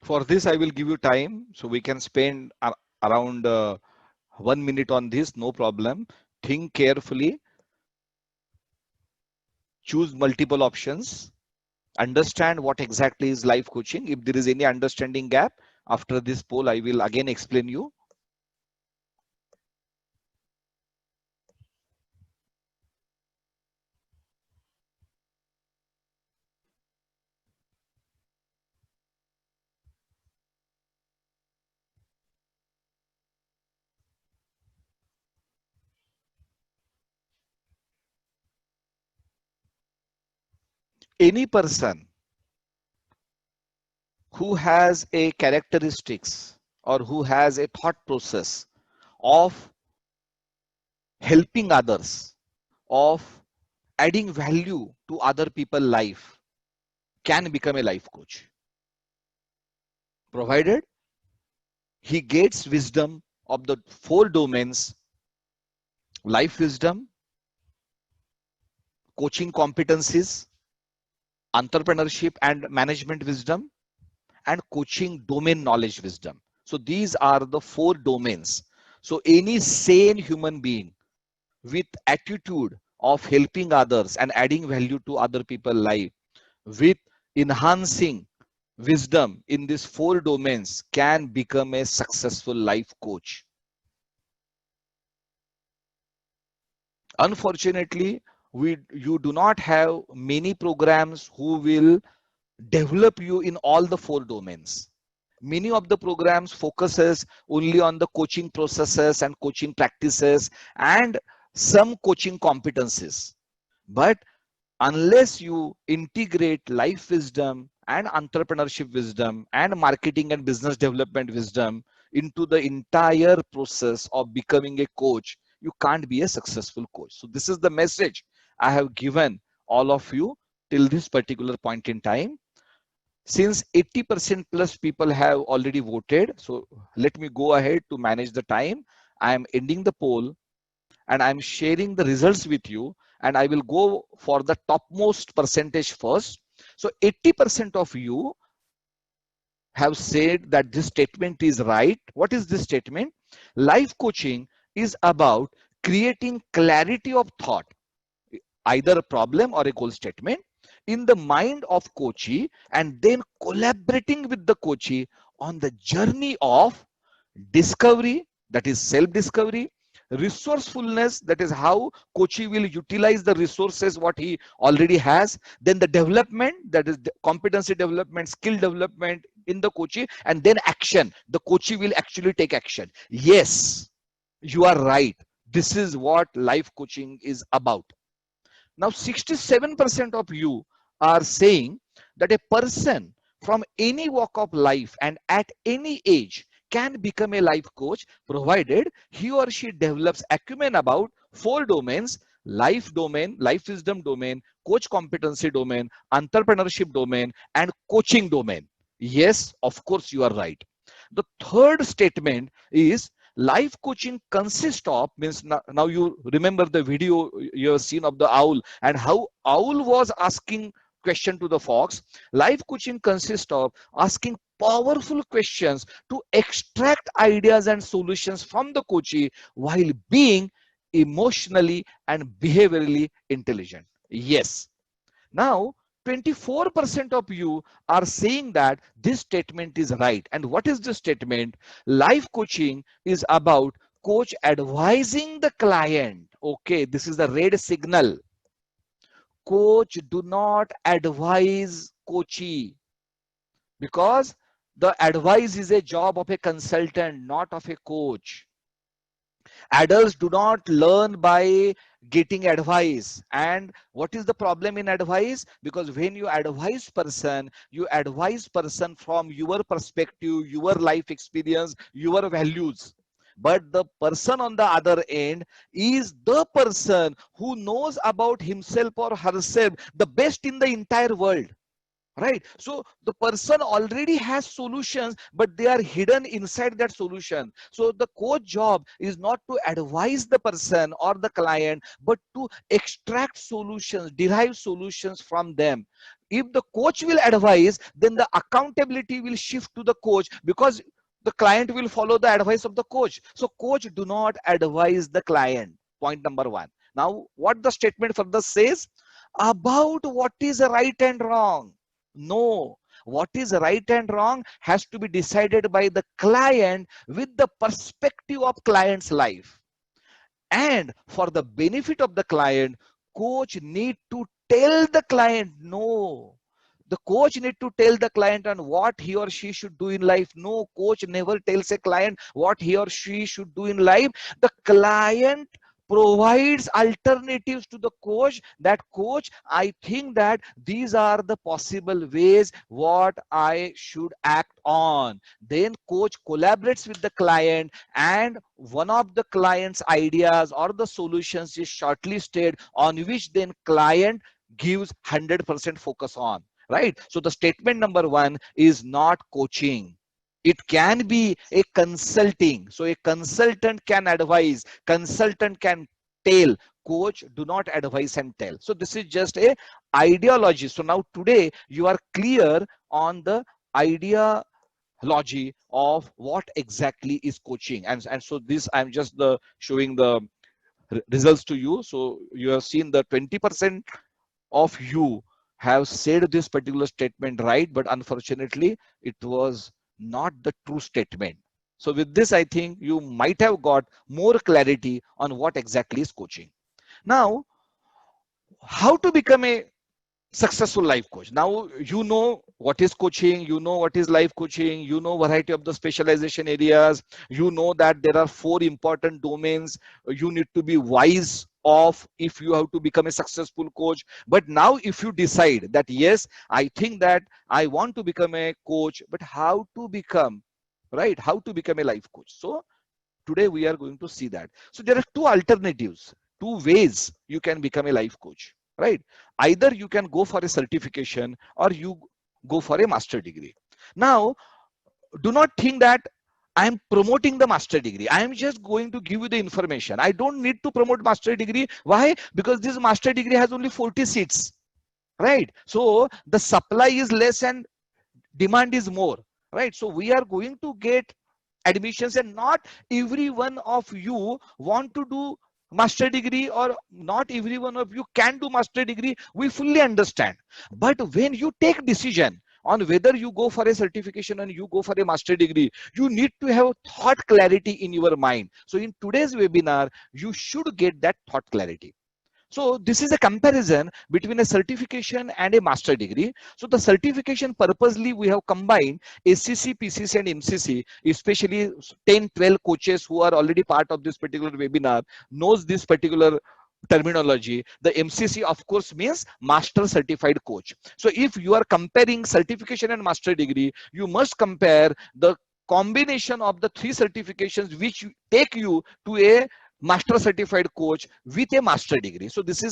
For this, I will give you time, so we can spend around 1 minute on this, no problem. Think carefully, choose multiple options, understand what exactly is life coaching. If there is any understanding gap after this poll, I will again explain you. Any person who has a characteristics or who has a thought process of helping others, of adding value to other people's life, can become a life coach, provided he gets wisdom of the 4 domains: life wisdom, coaching competencies, entrepreneurship and management wisdom, and coaching domain knowledge wisdom. So these are the 4 domains. So any sane human being with attitude of helping others and adding value to other people's life, with enhancing wisdom in these 4 domains, can become a successful life coach. Unfortunately, you do not have many programs who will develop you in all the 4 domains. Many of the programs focuses only on the coaching processes and coaching practices and some coaching competencies. But unless you integrate life wisdom and entrepreneurship wisdom and marketing and business development wisdom into the entire process of becoming a coach, you can't be a successful coach. So this is the message I have given all of you till this particular point in time. Since 80% plus people have already voted, so let me go ahead to manage the time. I am ending the poll and I'm sharing the results with you, and I will go for the topmost percentage first. So 80% of you have said that this statement is right. What is this statement? Life coaching is about creating clarity of thought, either a problem or a goal statement, in the mind of coachee, and then collaborating with the coachee on the journey of discovery, that is self-discovery, resourcefulness, that is how coachee will utilize the resources what he already has, then the development, that is competency development, skill development in the coachee, and then action. The coachee will actually take action. Yes, you are right. This is what life coaching is about. Now 67% of you are saying that a person from any walk of life and at any age can become a life coach, provided he or she develops acumen about four domains: life domain, life wisdom domain, coach competency domain, entrepreneurship domain, and coaching domain. Yes, of course, you are right. The third statement is life coaching consists of, means now you remember the video you have seen of the owl and how owl was asking question to the fox. Life coaching consists of asking powerful questions to extract ideas and solutions from the coachee while being emotionally and behaviorally intelligent. Yes. Now, 24% of you are saying that this statement is right. And what is this statement? Life coaching is about coach advising the client. Okay, this is the red signal. Coach do not advise coachee, because the advice is a job of a consultant, not of a coach. Adults do not learn by getting advice. And what is the problem in advice? Because when you advise person from your perspective, your life experience, your values. But the person on the other end is the person who knows about himself or herself the best in the entire world. Right? So the person already has solutions, but they are hidden inside that solution. So the coach job is not to advise the person or the client, but to extract solutions, derive solutions from them. If the coach will advise, then the accountability will shift to the coach, because the client will follow the advice of the coach. So coach do not advise the client. Point number one. Now, what the statement further says about what is right and wrong. No, what is right and wrong has to be decided by the client with the perspective of client's life. And for the benefit of the client, coach need to tell the client no. The coach need to tell the client on what he or she should do in life. No, coach never tells a client what he or she should do in life. The client provides alternatives to the coach, that coach, I think that these are the possible ways what I should act on. Then coach collaborates with the client, and one of the client's ideas or the solutions is shortlisted, on which then client gives 100% focus on. Right? So the statement number one is not coaching. It can be a consulting. So a consultant can advise, consultant can tell, coach do not advise and tell. So this is just a ideology. So now today you are clear on the ideology of what exactly is coaching. And so this I'm just showing the results to you. So you have seen the 20% of you have said this particular statement right, but unfortunately it was not the true statement. So with this, I think you might have got more clarity on what exactly is coaching. Now, how to become a successful life coach? Now you know what is coaching, you know what is life coaching, you know variety of the specialization areas, you know that there are 4 important domains you need to be wise of if you have to become a successful coach. But now if you decide that yes, I think that I want to become a coach, but how to become, right, how to become a life coach? So today we are going to see that. So there are 2 alternatives, 2 ways you can become a life coach, right? Either you can go for a certification or you go for a master degree. Now, do not think that I am promoting the master degree. I am just going to give you the information. I don't need to promote master degree. Why? Because this master degree has only 40 seats, right? So the supply is less and demand is more, right? So we are going to get admissions, and not every one of you want to do master degree, or not every one of you can do master degree. We fully understand. But when you take decision on whether you go for a certification and you go for a master degree, you need to have thought clarity in your mind. So in today's webinar, you should get that thought clarity. So this is a comparison between a certification and a master degree. So the certification, purposely we have combined SCC, PCC and MCC, especially 10, 12 coaches who are already part of this particular webinar knows this particular terminology, the MCC of course means Master Certified Coach. So if you are comparing certification and master degree, you must compare the combination of the three certifications which take you to a master certified coach with a master degree. So this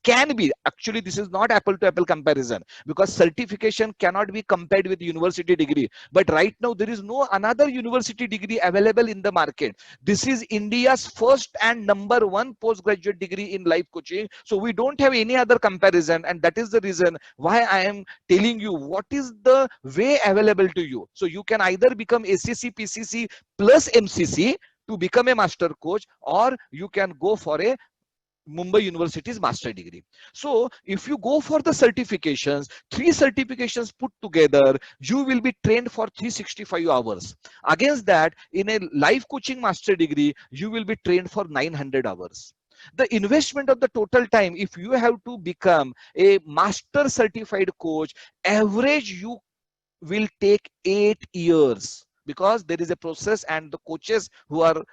can be, actually this is not apple to apple comparison, because certification cannot be compared with university degree. But right now there is no another university degree available in the market. This is India's first and number one postgraduate degree in life coaching. So we don't have any other comparison, and that is the reason why I am telling you what is the way available to you. So you can either become ACC PCC plus MCC to become a master coach, or you can go for a Mumbai University's master degree. So if you go for the certifications, three certifications put together, you will be trained for 365 hours. Against that, in a life coaching master degree, you will be trained for 900 hours. The investment of the total time, if you have to become a master certified coach, average you will take 8 years, because there is a process, and the coaches who are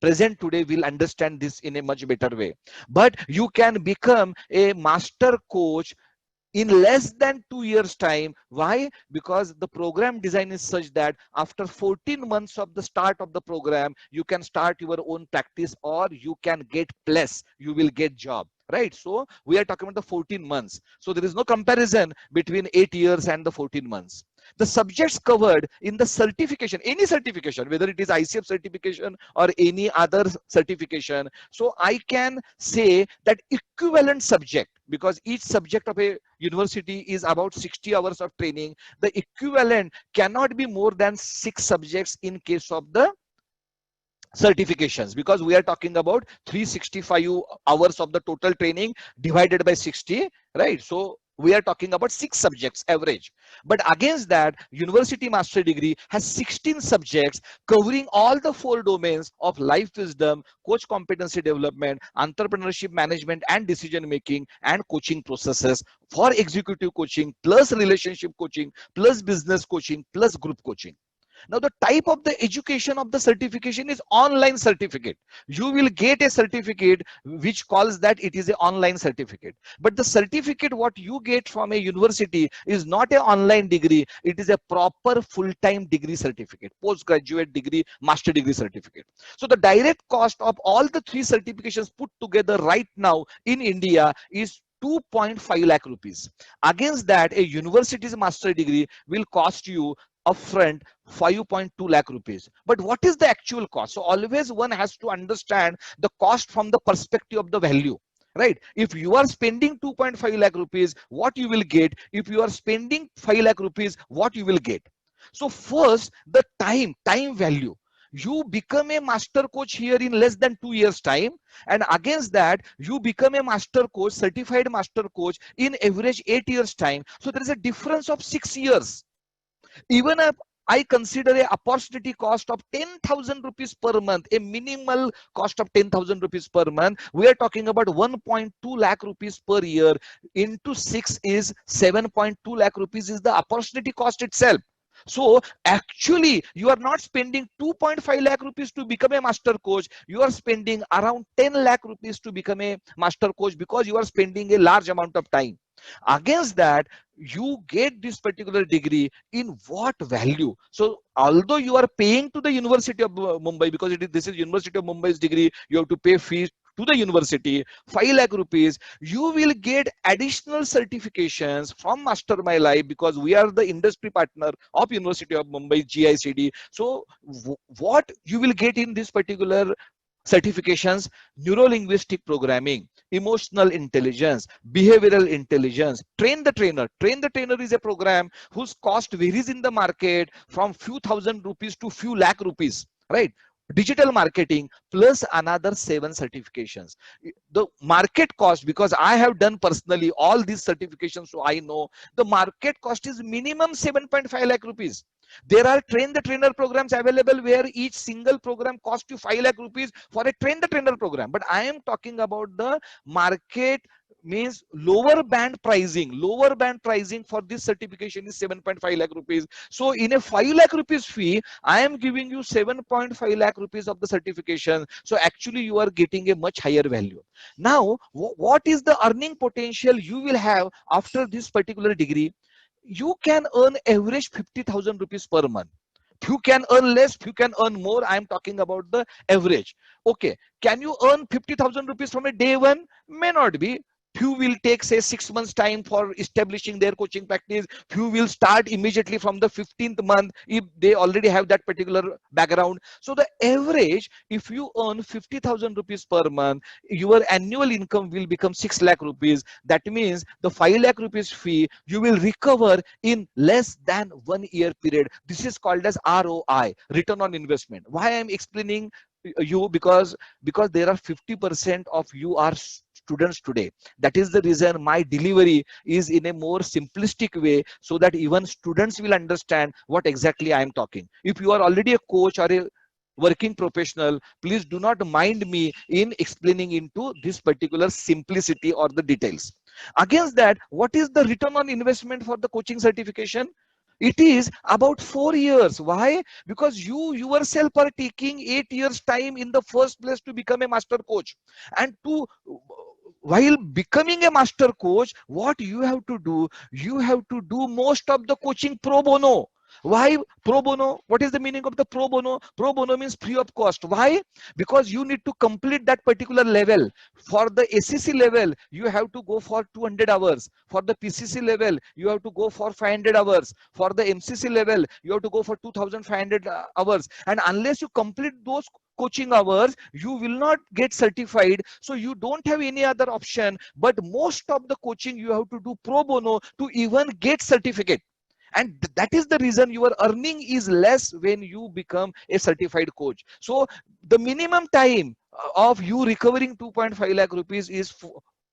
present today will understand this in a much better way. But you can become a master coach in less than 2 years time. Why? Because the program design is such that after 14 months of the start of the program, you can start your own practice, or you can get plus, you will get job, right? So we are talking about the 14 months. So there is no comparison between 8 years and the 14 months. The subjects covered in the certification, any certification, whether it is ICF certification or any other certification, so I can say that equivalent subject, because each subject of a university is about 60 hours of training, the equivalent cannot be more than 6 subjects in case of the certifications, because we are talking about 365 hours of the total training divided by 60, right? So we are talking about 6 subjects average. But against that, university master degree has 16 subjects covering all the 4 domains of life wisdom, coach competency development, entrepreneurship management and decision making, and coaching processes for executive coaching, plus relationship coaching, plus business coaching, plus group coaching. Now the type of the education of the certification is online certificate. You will get a certificate which calls that it is an online certificate. But the certificate what you get from a university is not an online degree. It is a proper full-time degree certificate, postgraduate degree, master degree certificate. So the direct cost of all the 3 certifications put together right now in India is 2.5 lakh rupees. Against that, a university's master degree will cost you upfront 5.2 lakh rupees. But what is the actual cost? So always one has to understand the cost from the perspective of the value, right? If you are spending 2.5 lakh rupees, what you will get? If you are spending 5 lakh rupees, what you will get? So first, the time value. You become a master coach here in less than 2 years time, and against that you become a master coach, certified master coach, in average 8 years time. So there is a difference of 6 years. Even if I consider a opportunity cost of 10,000 rupees per month, a minimal cost of 10,000 rupees per month, we are talking about 1.2 lakh rupees per year. Into 6 is 7.2 lakh rupees is the opportunity cost itself. So actually you are not spending 2.5 lakh rupees to become a master coach. You are spending around 10 lakh rupees to become a master coach, because you are spending a large amount of time. Against that, you get this particular degree in what value? So although you are paying to the University of Mumbai, because this is University of Mumbai's degree, you have to pay fees to the university, 5 lakh rupees, you will get additional certifications from Master My Life, because we are the industry partner of University of Mumbai, GICD. So what you will get in this particular certifications: neuro-linguistic programming, emotional intelligence, behavioral intelligence, train the trainer. Train the trainer is a program whose cost varies in the market from few thousand rupees to few lakh rupees, right? Digital marketing plus another 7 certifications. The market cost, because I have done personally all these certifications, so I know the market cost is minimum 7.5 lakh rupees. There are train the trainer programs available where each single program costs you 5 lakh rupees for a train the trainer program. But I am talking about the market means lower band pricing. Lower band pricing for this certification is 7.5 lakh rupees. So in a 5 lakh rupees fee, I am giving you 7.5 lakh rupees of the certification. So actually you are getting a much higher value. Now, what is the earning potential you will have after this particular degree? You can earn average 50,000 rupees per month. Few can earn less, few can earn more. I am talking about the average. Okay, can you earn 50,000 rupees from a day one? May not be. Few will take say 6 months time for establishing their coaching practice. Few will start immediately from the 15th month if they already have that particular background. So the average, if you earn 50,000 rupees per month, your annual income will become 6 lakh rupees. That means the 5 lakh rupees fee you will recover in less than 1 year period. This is called as ROI, return on investment. Why I am explaining you? Because there are 50% of you are students today. That is the reason my delivery is in a more simplistic way, so that even students will understand what exactly I am talking. If you are already a coach or a working professional, please do not mind me in explaining into this particular simplicity or the details. Against that, what is the return on investment for the coaching certification? It is about 4 years. Why? Because you yourself are taking 8 years time in the first place to become a master coach. And to while becoming a master coach, what you have to do? You have to do most of the coaching pro bono. Why pro bono? What is the meaning of the pro bono? Pro bono means free of cost. Why? Because you need to complete that particular level. For the ACC level, you have to go for 200 hours. For the PCC level, you have to go for 500 hours. For the MCC level, you have to go for 2,500 hours. And unless you complete those coaching hours, you will not get certified. So you don't have any other option, but most of the coaching you have to do pro bono to even get certificate. And that is the reason your earning is less when you become a certified coach. So the minimum time of you recovering 2.5 lakh rupees is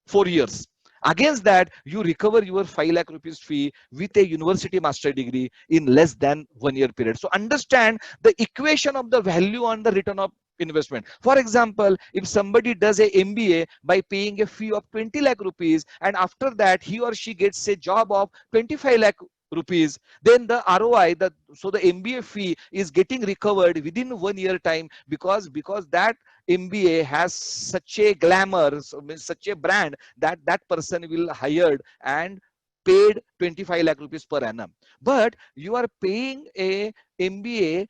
4 years. Against that, you recover your 5 lakh rupees fee with a university master degree in less than 1 year period. So understand the equation of the value on the return of investment. For example, if somebody does a MBA by paying a fee of 20 lakh rupees, and after that he or she gets a job of 25 lakh rupees, then the ROI, so the MBA fee is getting recovered within 1 year time, because that MBA has such a glamour, so means such a brand, that that person will hired and paid 25 lakh rupees per annum. But you are paying a MBA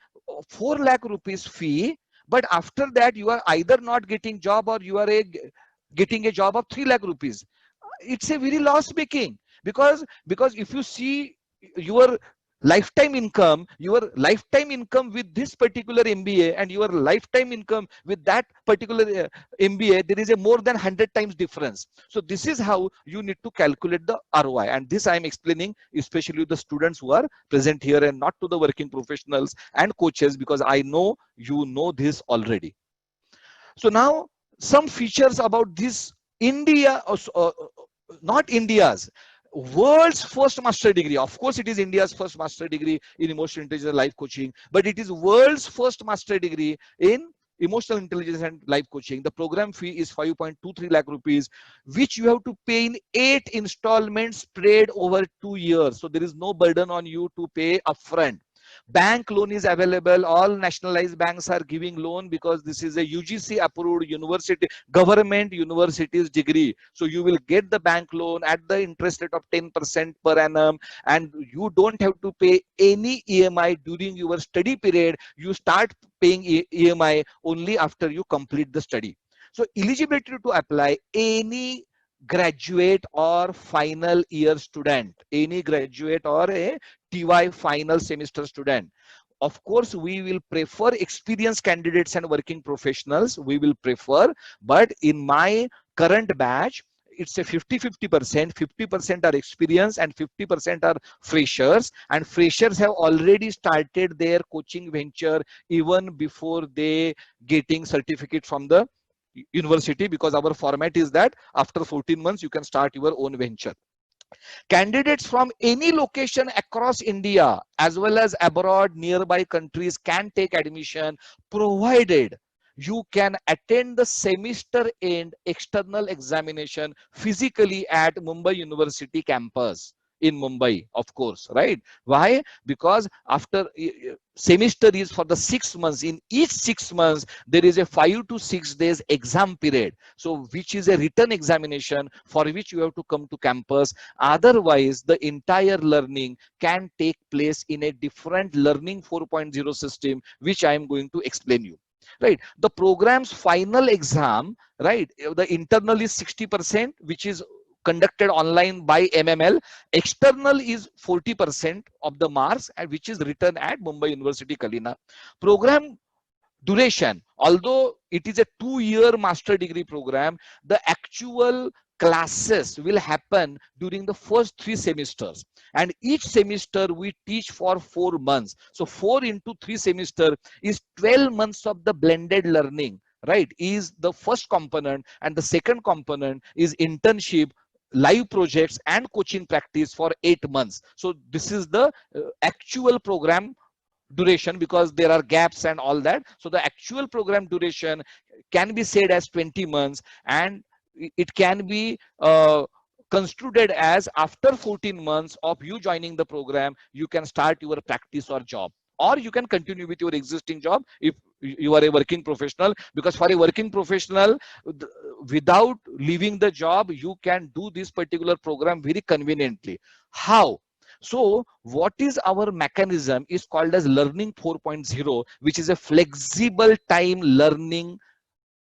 4 lakh rupees fee, but after that you are either not getting job, or you are getting a job of 3 lakh rupees. It's a very loss making, because if you see your lifetime income with this particular MBA and your lifetime income with that particular MBA, there is a more than 100 times difference. So this is how you need to calculate the ROI, and this I am explaining especially to the students who are present here, and not to the working professionals and coaches, because I know you know this already. So now some features about this India, not India's, world's first master degree. Of course, it is India's first master degree in emotional intelligence and life coaching, but it is world's first master degree in emotional intelligence and life coaching. The program fee is 5.23 lakh rupees, which you have to pay in 8 installments spread over 2 years. So there is no burden on you to pay upfront. Bank loan is available. All nationalized banks are giving loan, because this is a UGC approved university, government university's degree. So you will get the bank loan at the interest rate of 10% per annum, and you don't have to pay any EMI during your study period. You start paying EMI only after you complete the study. So eligibility to apply: any graduate or final year student, any graduate or a TY final semester student. Of course, we will prefer experienced candidates and working professionals. We will prefer, but in my current batch, it's a 50-50%. 50% are experienced and 50% are freshers. And freshers have already started their coaching venture even before they getting certificate from the university, because our format is that after 14 months you can start your own venture. Candidates from any location across India as well as abroad, nearby countries can take admission, provided you can attend the semester end external examination physically at Mumbai University campus in Mumbai, of course, right? Why? Because after semester is for the 6 months. In each 6 months, there is a 5 to 6 days exam period. So, which is a written examination for which you have to come to campus. Otherwise, the entire learning can take place in a different learning 4.0 system, which I am going to explain you. Right, the program's final exam, right, the internal is 60%, which is conducted online by MML. External is 40% of the marks, and which is written at Mumbai University Kalina. Program duration, although it is a 2-year master degree program, the actual classes will happen during the first 3 semesters, and each semester we teach for 4 months. So 4 into 3 semester is 12 months of the blended learning, right, is the first component. And the second component is internship, live projects and coaching practice for 8 months. So this is the actual program duration, because there are gaps and all that. So the actual program duration can be said as 20 months, and it can be construed as after 14 months of you joining the program, you can start your practice or job, or you can continue with your existing job if you are a working professional. Because for a working professional, without leaving the job, you can do this particular program very conveniently. How? So what is our mechanism is called as learning 4.0, which is a flexible time learning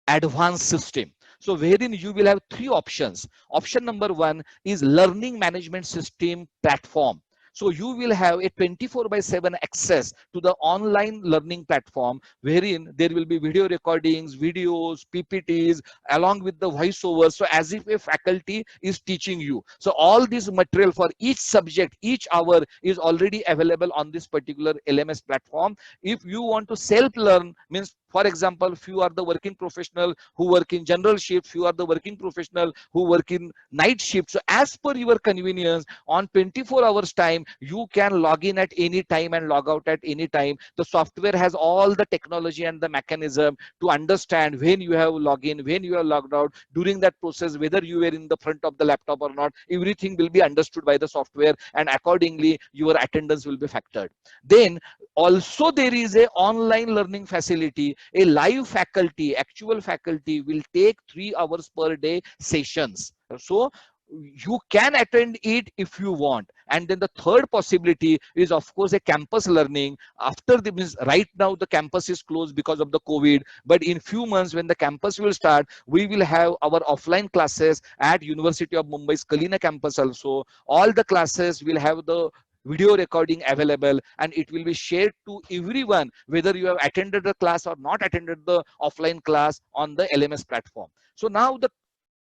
advanced system. So wherein you will have 3 options. Option number 1 is learning management system platform. So you will have a 24/7 access to the online learning platform, wherein there will be video recordings, videos, PPTs, along with the voiceover. So as if a faculty is teaching you. So all this material for each subject, each hour is already available on this particular LMS platform. If you want to self-learn, means for example, if you are the working professional who work in general shift, you are the working professional who work in night shift. So as per your convenience, on 24 hours time, you can log in at any time and log out at any time. The software has all the technology and the mechanism to understand when you have logged in, when you are logged out, during that process, whether you were in the front of the laptop or not. Everything will be understood by the software, and accordingly your attendance will be factored. Then also there is a online learning facility. A live faculty, actual faculty will take 3 hours per day sessions. So you can attend it if you want. And then the third possibility is of course a campus learning. After the means, right now the campus is closed because of the COVID, but in few months when the campus will start, we will have our offline classes at University of Mumbai's Kalina campus also. All the classes will have the video recording available, and it will be shared to everyone, whether you have attended the class or not attended the offline class on the LMS platform. So now the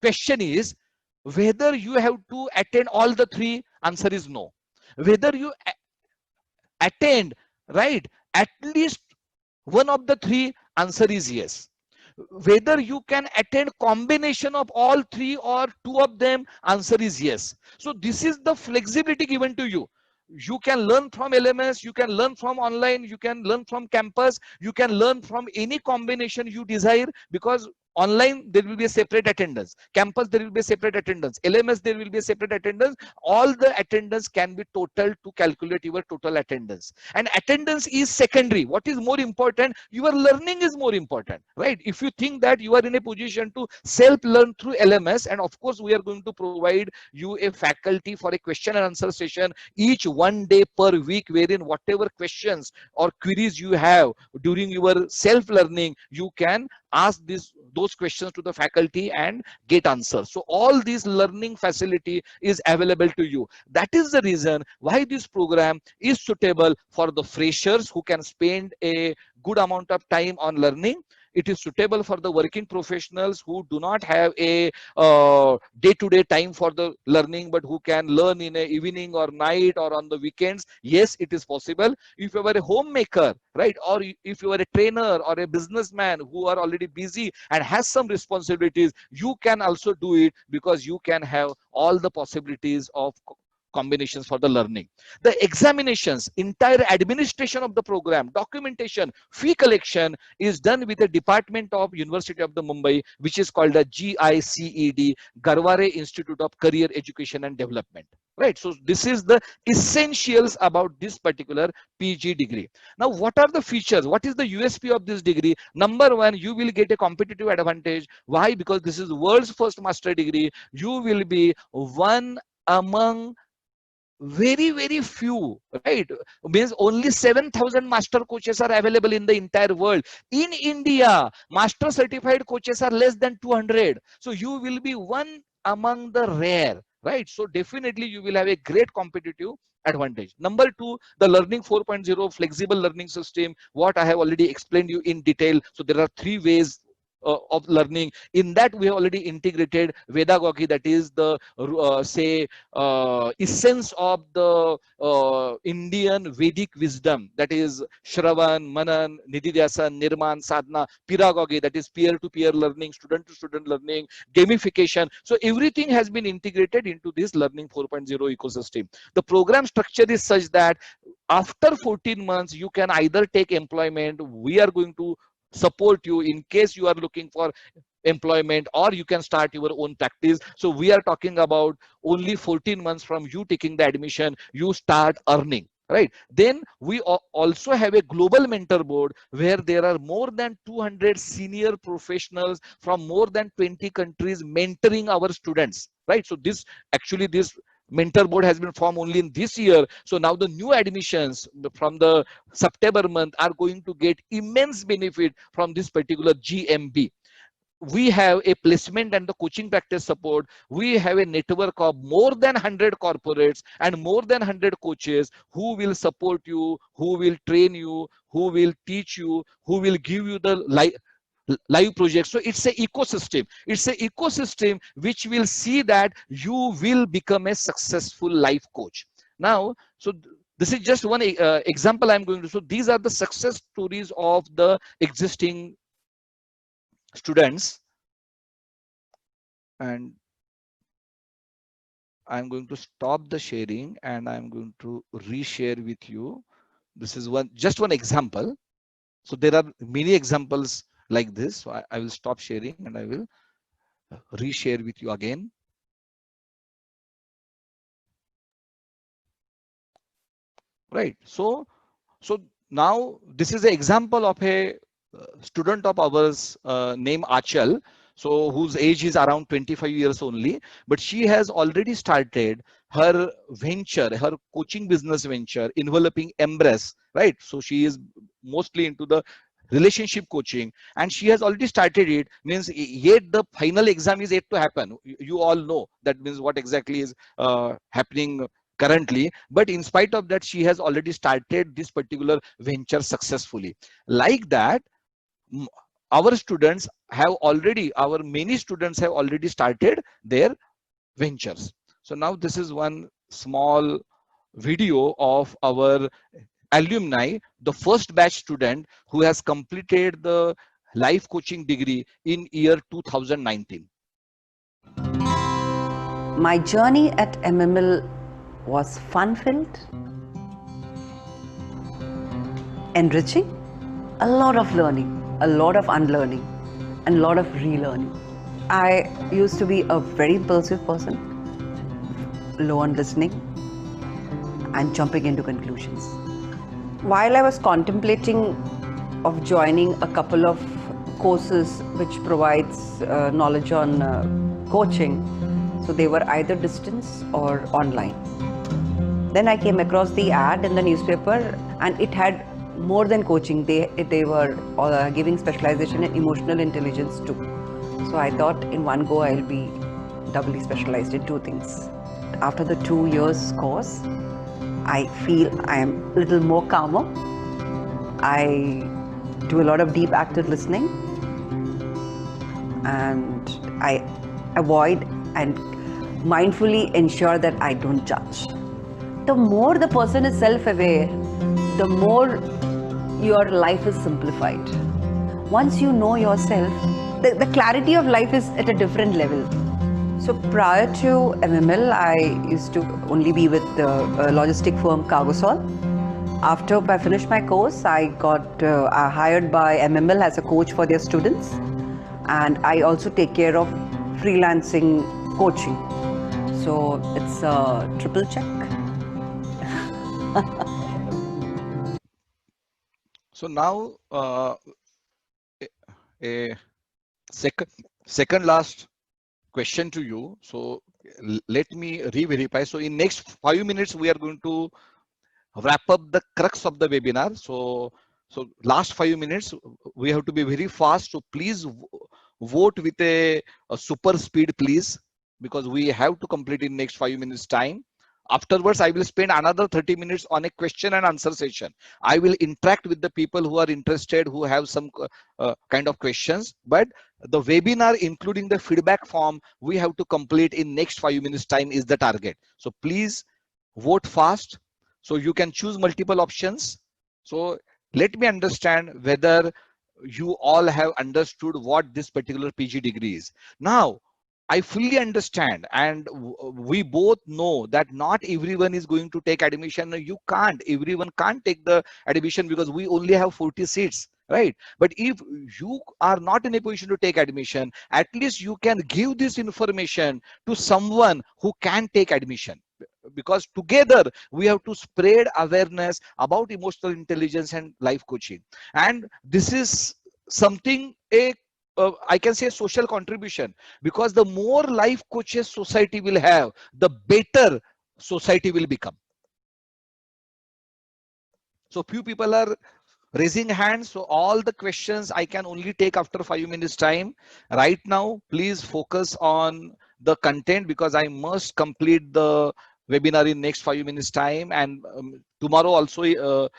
question is whether you have to attend all the 3. Answer is no. Whether you attend, right, at least one of the 3. Answer is yes. Whether you can attend combination of all 3 or 2 of them, answer is yes. So this is the flexibility given to you. You can learn from LMS, you can learn from online, you can learn from campus, you can learn from any combination you desire, because online there will be a separate attendance, campus there will be a separate attendance, LMS there will be a separate attendance. All the attendance can be total to calculate your total attendance, and attendance is secondary. What is more important? Your learning is more important, right? If you think that you are in a position to self learn through LMS, and of course we are going to provide you a faculty for a question and answer session each 1 day per week, wherein whatever questions or queries you have during your self learning, you can ask those questions to the faculty and get answers. So all this learning facility is available to you. That is the reason why this program is suitable for the freshers who can spend a good amount of time on learning. It is suitable for the working professionals who do not have a day-to-day time for the learning, but who can learn in a evening or night or on the weekends. Yes, it is possible. If you are a homemaker, right, or if you are a trainer or a businessman who are already busy and has some responsibilities, you can also do it, because you can have all the possibilities of combinations for the learning. The examinations, entire administration of the program, documentation, fee collection is done with the Department of University of the Mumbai, which is called the GICED, Garware Institute of Career Education and Development. Right. So this is the essentials about this particular PG degree. Now, what are the features? What is the USP of this degree? Number one, you will get a competitive advantage. Why? Because this is world's first master degree. You will be one among very few, right? Means only 7,000 master coaches are available in the entire world. In India, master certified coaches are less than 200. So you will be one among the rare, right? So definitely you will have a great competitive advantage. Number two, the learning 4.0 flexible learning system, what I have already explained you in detail. So there are three ways of learning. In that we have already integrated Vedagogy, that is the essence of the Indian Vedic wisdom, that is Shravan, Manan, Nididhyasan, Nirman, Sadhana, Pedagogy, that is peer-to-peer learning, student-to-student learning, gamification. So everything has been integrated into this learning 4.0 ecosystem. The program structure is such that after 14 months you can either take employment. We are going to support you in case you are looking for employment, or you can start your own practice. So we are talking about only 14 months from you taking the admission, you start earning, right? Then we also have a global mentor board where there are more than 200 senior professionals from more than 20 countries mentoring our students, right? So this mentor board has been formed only in this year. So now the new admissions from the September month are going to get immense benefit from this particular GMB. We have a placement and the coaching practice support. We have a network of more than 100 corporates and more than 100 coaches who will support you, who will train you, who will teach you, who will give you the live projects. So it's an ecosystem. It's an ecosystem which will see that you will become a successful life coach. Now, so this is just one example I'm going to. So these are the success stories of the existing students, and I'm going to stop the sharing and I'm going to reshare with you. This is just one example. So there are many examples like this. So I will stop sharing and I will reshare with you again. Right. So now this is an example of a student of ours named Achal. So whose age is around 25 years only, but she has already started her venture, her coaching business venture enveloping Embrace, right? So she is mostly into the relationship coaching and she has already started it. Means yet the final exam is yet to happen. You all know that means what exactly is happening currently, but in spite of that she has already started this particular venture successfully. Like that, our students have already, many students have already started their ventures. So now this is one small video of our alumni, the first batch student who has completed the life coaching degree in year 2019. My journey at MML was fun-filled, enriching, a lot of learning, a lot of unlearning, and a lot of relearning. I used to be a very impulsive person, low on listening, and jumping into conclusions. While I was contemplating of joining a couple of courses which provides knowledge on coaching, so they were either distance or online. Then I came across the ad in the newspaper and it had more than coaching. They were giving specialization in emotional intelligence too. So I thought in one go I'll be doubly specialized in two things. After the 2 years course, I feel I am a little more calmer. I do a lot of deep active listening and I avoid and mindfully ensure that I don't judge. The more the person is self-aware, the more your life is simplified. Once you know yourself, the clarity of life is at a different level. So prior to MML, I used to only be with the logistic firm Cargosol. After I finished my course, I got hired by MML as a coach for their students, and I also take care of freelancing coaching. So it's a triple check. So now a second last question to you. So let me re-verify. So in next 5 minutes, we are going to wrap up the crux of the webinar. So last 5 minutes, we have to be very fast. So please vote with a super speed, please, because we have to complete in next 5 minutes time. Afterwards, I will spend another 30 minutes on a question and answer session. I will interact with the people who are interested, who have some kind of questions. But the webinar, including the feedback form, we have to complete in next 5 minutes time is the target. So please vote fast. So you can choose multiple options. So let me understand whether you all have understood what this particular PG degree is. Now, I fully understand, and we both know that not everyone is going to take admission. You can't, everyone can't take the admission because we only have 40 seats, right? But if you are not in a position to take admission, at least you can give this information to someone who can take admission, because together we have to spread awareness about emotional intelligence and life coaching. And this is something I can say social contribution, because the more life coaches society will have, the better society will become. So few people are raising hands. So all the questions I can only take after 5 minutes time. Right now, please focus on the content, because I must complete the webinar in next 5 minutes time. And tomorrow also,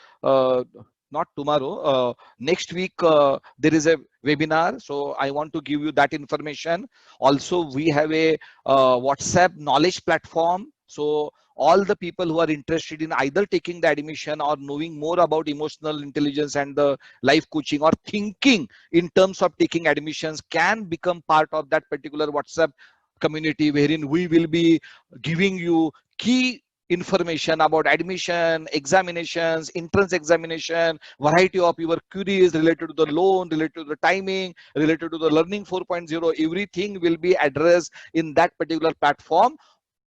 not tomorrow, next week, there is a webinar. So I want to give you that information. Also, we have a WhatsApp knowledge platform. So all the people who are interested in either taking the admission or knowing more about emotional intelligence and the life coaching, or thinking in terms of taking admissions, can become part of that particular WhatsApp community, wherein we will be giving you key information about admission, examinations, entrance examination, variety of your queries related to the loan, related to the timing, related to the learning 4.0. Everything will be addressed in that particular platform.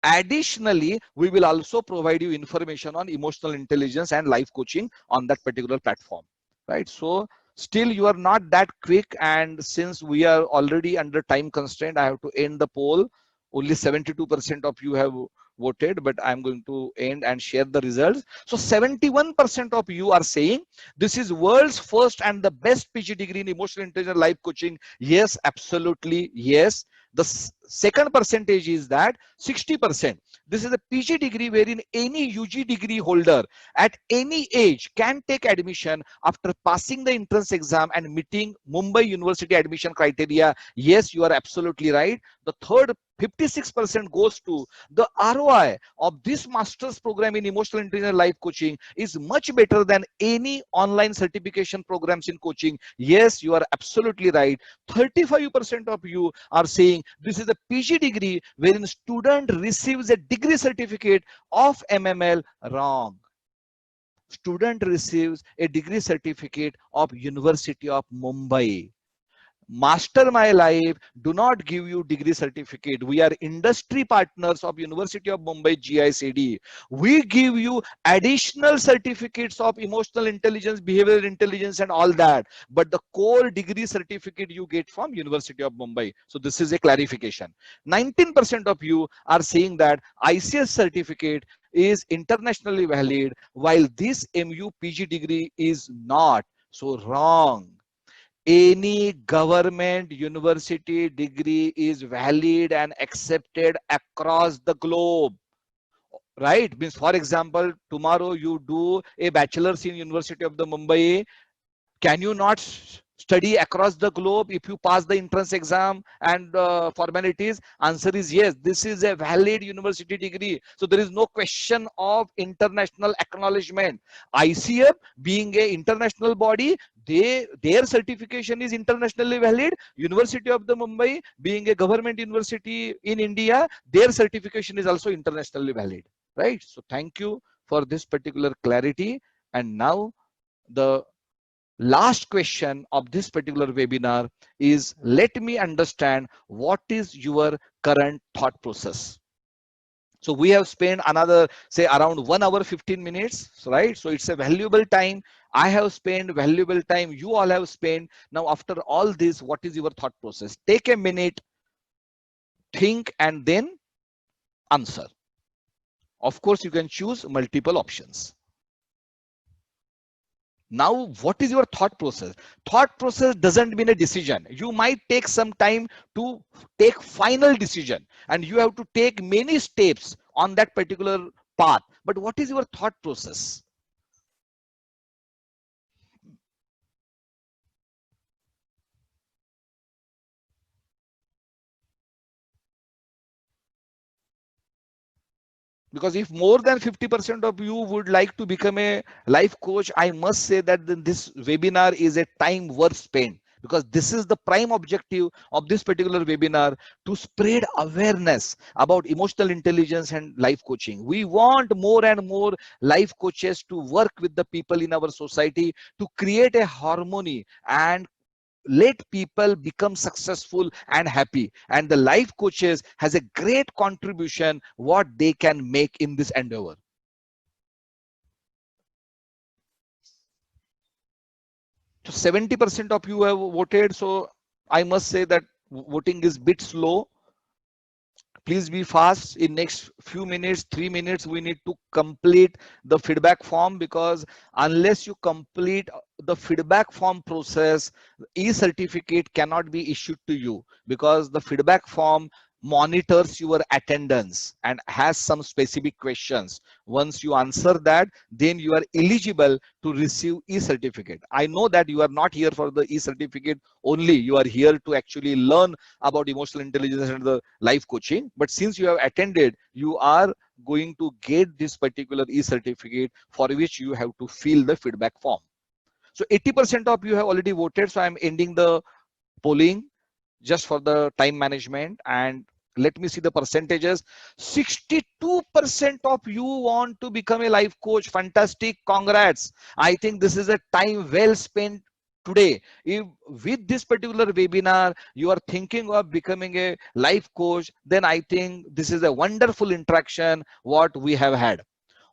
Additionally, we will also provide you information on emotional intelligence and life coaching on that particular platform, right? So still you are not that quick, and since we are already under time constraint, I have to end the poll. Only 72% of you have voted, but I'm going to end and share the results. So 71% of you are saying this is world's first and the best PG degree in emotional intelligence life coaching. Yes, absolutely yes. The second percentage is that 60%. This is a PG degree wherein any UG degree holder at any age can take admission after passing the entrance exam and meeting Mumbai University admission criteria. Yes, you are absolutely right. The third 56% goes to the ROI of this master's program in emotional intelligence life coaching is much better than any online certification programs in coaching. Yes, you are absolutely right. 35% of you are saying this is a PG degree wherein student receives a degree certificate of MML. Wrong. Student receives a degree certificate of University of Mumbai. Master My Life do not give you degree certificate. We are industry partners of University of Mumbai GICD. We give you additional certificates of emotional intelligence, behavioral intelligence, and all that. But the core degree certificate you get from University of Mumbai. So this is a clarification. 19% of you are saying that ICS certificate is internationally valid, while this MU PG degree is not. So wrong. Any government university degree is valid and accepted across the globe, right? Means, for example, tomorrow you do a bachelor's in University of the Mumbai, can you not study across the globe if you pass the entrance exam and formalities? Answer is yes. This is a valid university degree. So there is no question of international acknowledgement. ICF being a international body, their certification is internationally valid. University of the Mumbai being a government university in India, their certification is also internationally valid, right? So thank you for this particular clarity. And now the last question of this particular webinar is, let me understand what is your current thought process. So we have spent another, say, around 1 hour 15 minutes, right? So it's a valuable time. I have spent valuable time, you all have spent. Now after all this, what is your thought process? Take a minute, think, and then answer. Of course you can choose multiple options. Now, what is your thought process? Thought process doesn't mean a decision. You might take some time to take final decision, and you have to take many steps on that particular path. But what is your thought process? Because if more than 50% of you would like to become a life coach, I must say that this webinar is a time worth spent, because this is the prime objective of this particular webinar, to spread awareness about emotional intelligence and life coaching. We want more and more life coaches to work with the people in our society to create a harmony and let people become successful and happy. And the life coaches has a great contribution what they can make in this endeavor. So 70% of you have voted, so I must say that voting is bit slow. Please be fast. In next few minutes, 3 minutes, we need to complete the feedback form, because unless you complete the feedback form process, e-certificate cannot be issued to you, because the feedback form monitors your attendance and has some specific questions. Once you answer that, then you are eligible to receive e-certificate. I know that you are not here for the e-certificate only, you are here to actually learn about emotional intelligence and the life coaching. But since you have attended, you are going to get this particular e-certificate, for which you have to fill the feedback form. So 80% of you have already voted, so I'm ending the polling just for the time management. And let me see the percentages. 62% of you want to become a life coach. Fantastic, congrats. I think this is a time well spent today. If with this particular webinar you are thinking of becoming a life coach, then I think this is a wonderful interaction what we have had.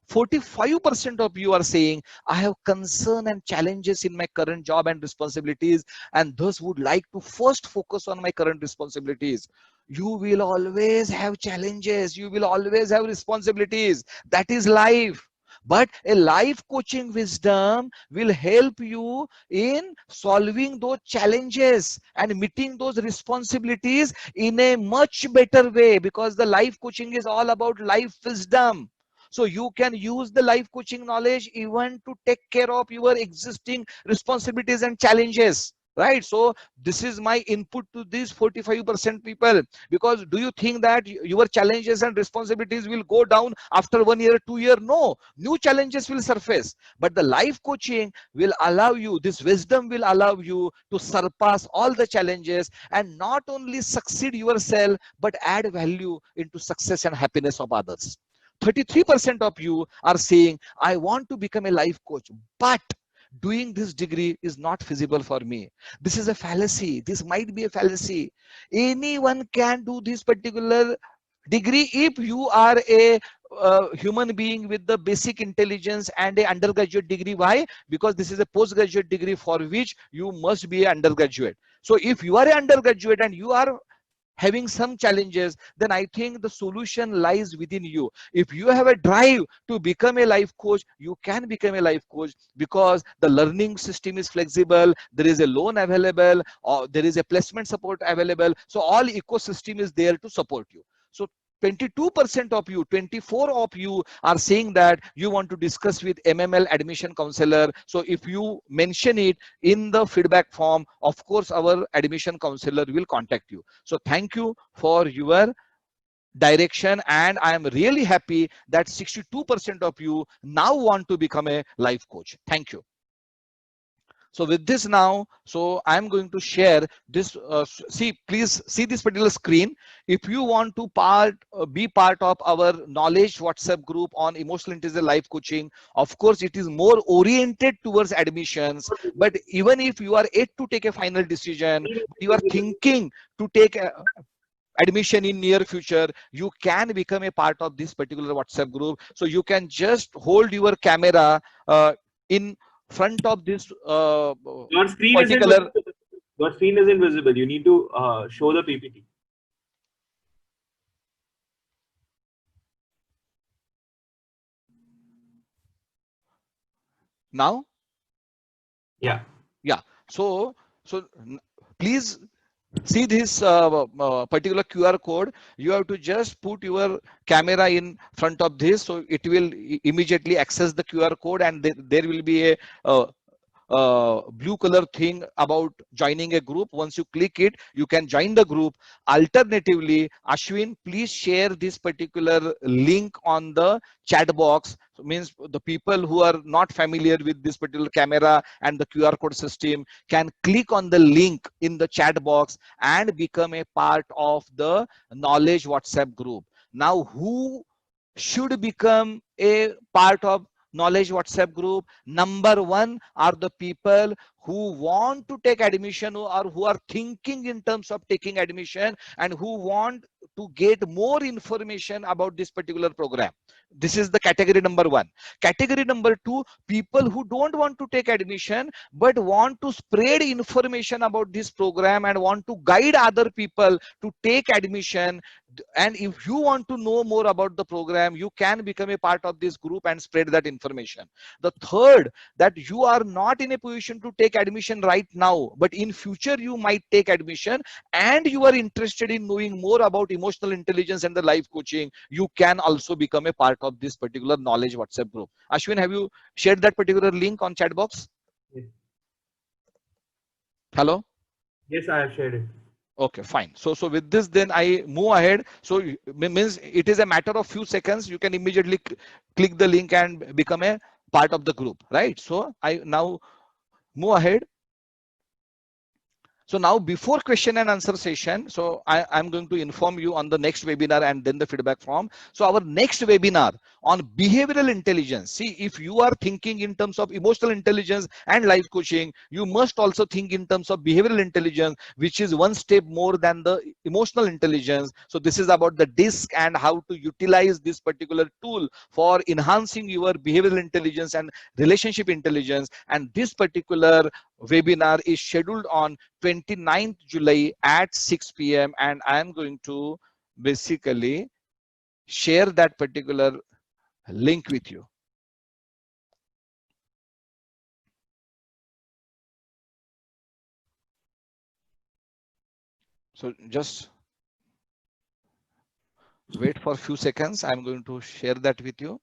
45% of you are saying, I have concern and challenges in my current job and responsibilities, and thus would like to first focus on my current responsibilities. You will always have challenges, you will always have responsibilities. That is life. But a life coaching wisdom will help you in solving those challenges and meeting those responsibilities in a much better way, because the life coaching is all about life wisdom. So you can use the life coaching knowledge even to take care of your existing responsibilities and challenges, right? So this is my input to these 45% people. Because do you think that your challenges and responsibilities will go down after 1 year, 2 year? No, new challenges will surface. But the life coaching will allow you, this wisdom will allow you to surpass all the challenges and not only succeed yourself, but add value into success and happiness of others. 33% of you are saying, I want to become a life coach, but doing this degree is not feasible for me. This is a fallacy. This might be a fallacy. Anyone can do this particular degree if you are a human being with the basic intelligence and a undergraduate degree. Why? Because this is a postgraduate degree for which you must be an undergraduate. So if you are an undergraduate and you are having some challenges, then I think the solution lies within you. If you have a drive to become a life coach, you can become a life coach, because the learning system is flexible, there is a loan available, or there is a placement support available. So all ecosystem is there to support you. So 22% of you, 24 of you are saying that you want to discuss with MML admission counselor. So if you mention it in the feedback form, of course our admission counselor will contact you. So thank you for your direction, and I am really happy that 62% of you now want to become a life coach. Thank you. So with this now, so I'm going to share this. Please see this particular screen. If you want to be part of our knowledge WhatsApp group on emotional intelligence life coaching, of course it is more oriented towards admissions. But even if you are yet to take a final decision, you are thinking to take admission in near future, you can become a part of this particular WhatsApp group. So you can just hold your camera in front of this Your screen isn't particular. visible. Your screen isn't visible. You need to show the PPT. Now? Yeah. Yeah. So please see this particular QR code. You have to just put your camera in front of this, so it will immediately access the QR code, and there will be a blue color thing about joining a group. Once you click it, you can join the group. Alternatively, Ashwin, please share this particular link on the chat box. So means the people who are not familiar with this particular camera and the QR code system can click on the link in the chat box and become a part of the knowledge WhatsApp group. Now, who should become a part of knowledge WhatsApp group? Number one are the people who want to take admission or who are thinking in terms of taking admission and who want to get more information about this particular program. This is the category number one. Category number two, people who don't want to take admission but want to spread information about this program and want to guide other people to take admission. And if you want to know more about the program, you can become a part of this group and spread that information. The third, that you are not in a position to take admission right now, but in future you might take admission and you are interested in knowing more about emotional intelligence and the life coaching, you can also become a part of this particular knowledge WhatsApp group. Ashwin, have you shared that particular link on chat box? Yes. Hello? Yes, I have shared it. Okay, fine. So with this, then I move ahead. So means it is a matter of few seconds. You can immediately click the link and become a part of the group, right? So I now move ahead. So now before question and answer session, so I'm going to inform you on the next webinar and then the feedback form. So our next webinar on behavioral intelligence. See, if you are thinking in terms of emotional intelligence and life coaching, you must also think in terms of behavioral intelligence, which is one step more than the emotional intelligence. So this is about the DISC and how to utilize this particular tool for enhancing your behavioral intelligence and relationship intelligence. And this particular webinar is scheduled on 29th July at 6 p.m. and I am going to basically share that particular link with you. So just wait for a few seconds. I'm going to share that with you.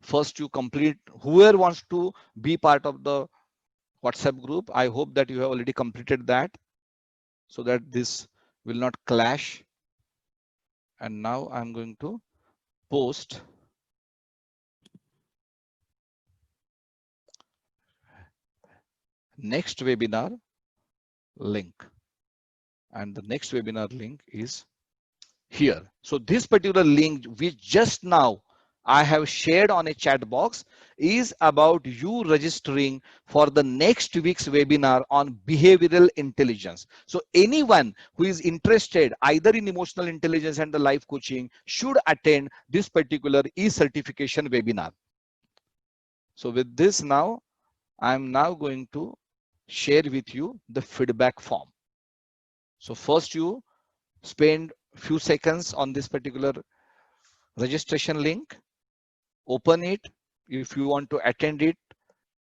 First, you complete, whoever wants to be part of the WhatsApp group, I hope that you have already completed that so that this will not clash. And now I'm going to post next webinar link, and the next webinar link is here. So this particular link which just now I have shared on a chat box is about you registering for the next week's webinar on behavioral intelligence. So anyone who is interested either in emotional intelligence and the life coaching should attend this particular e-certification webinar. So with this now, I'm now going to share with you the feedback form. So first you spend few seconds on this particular registration link, open it. If you want to attend it,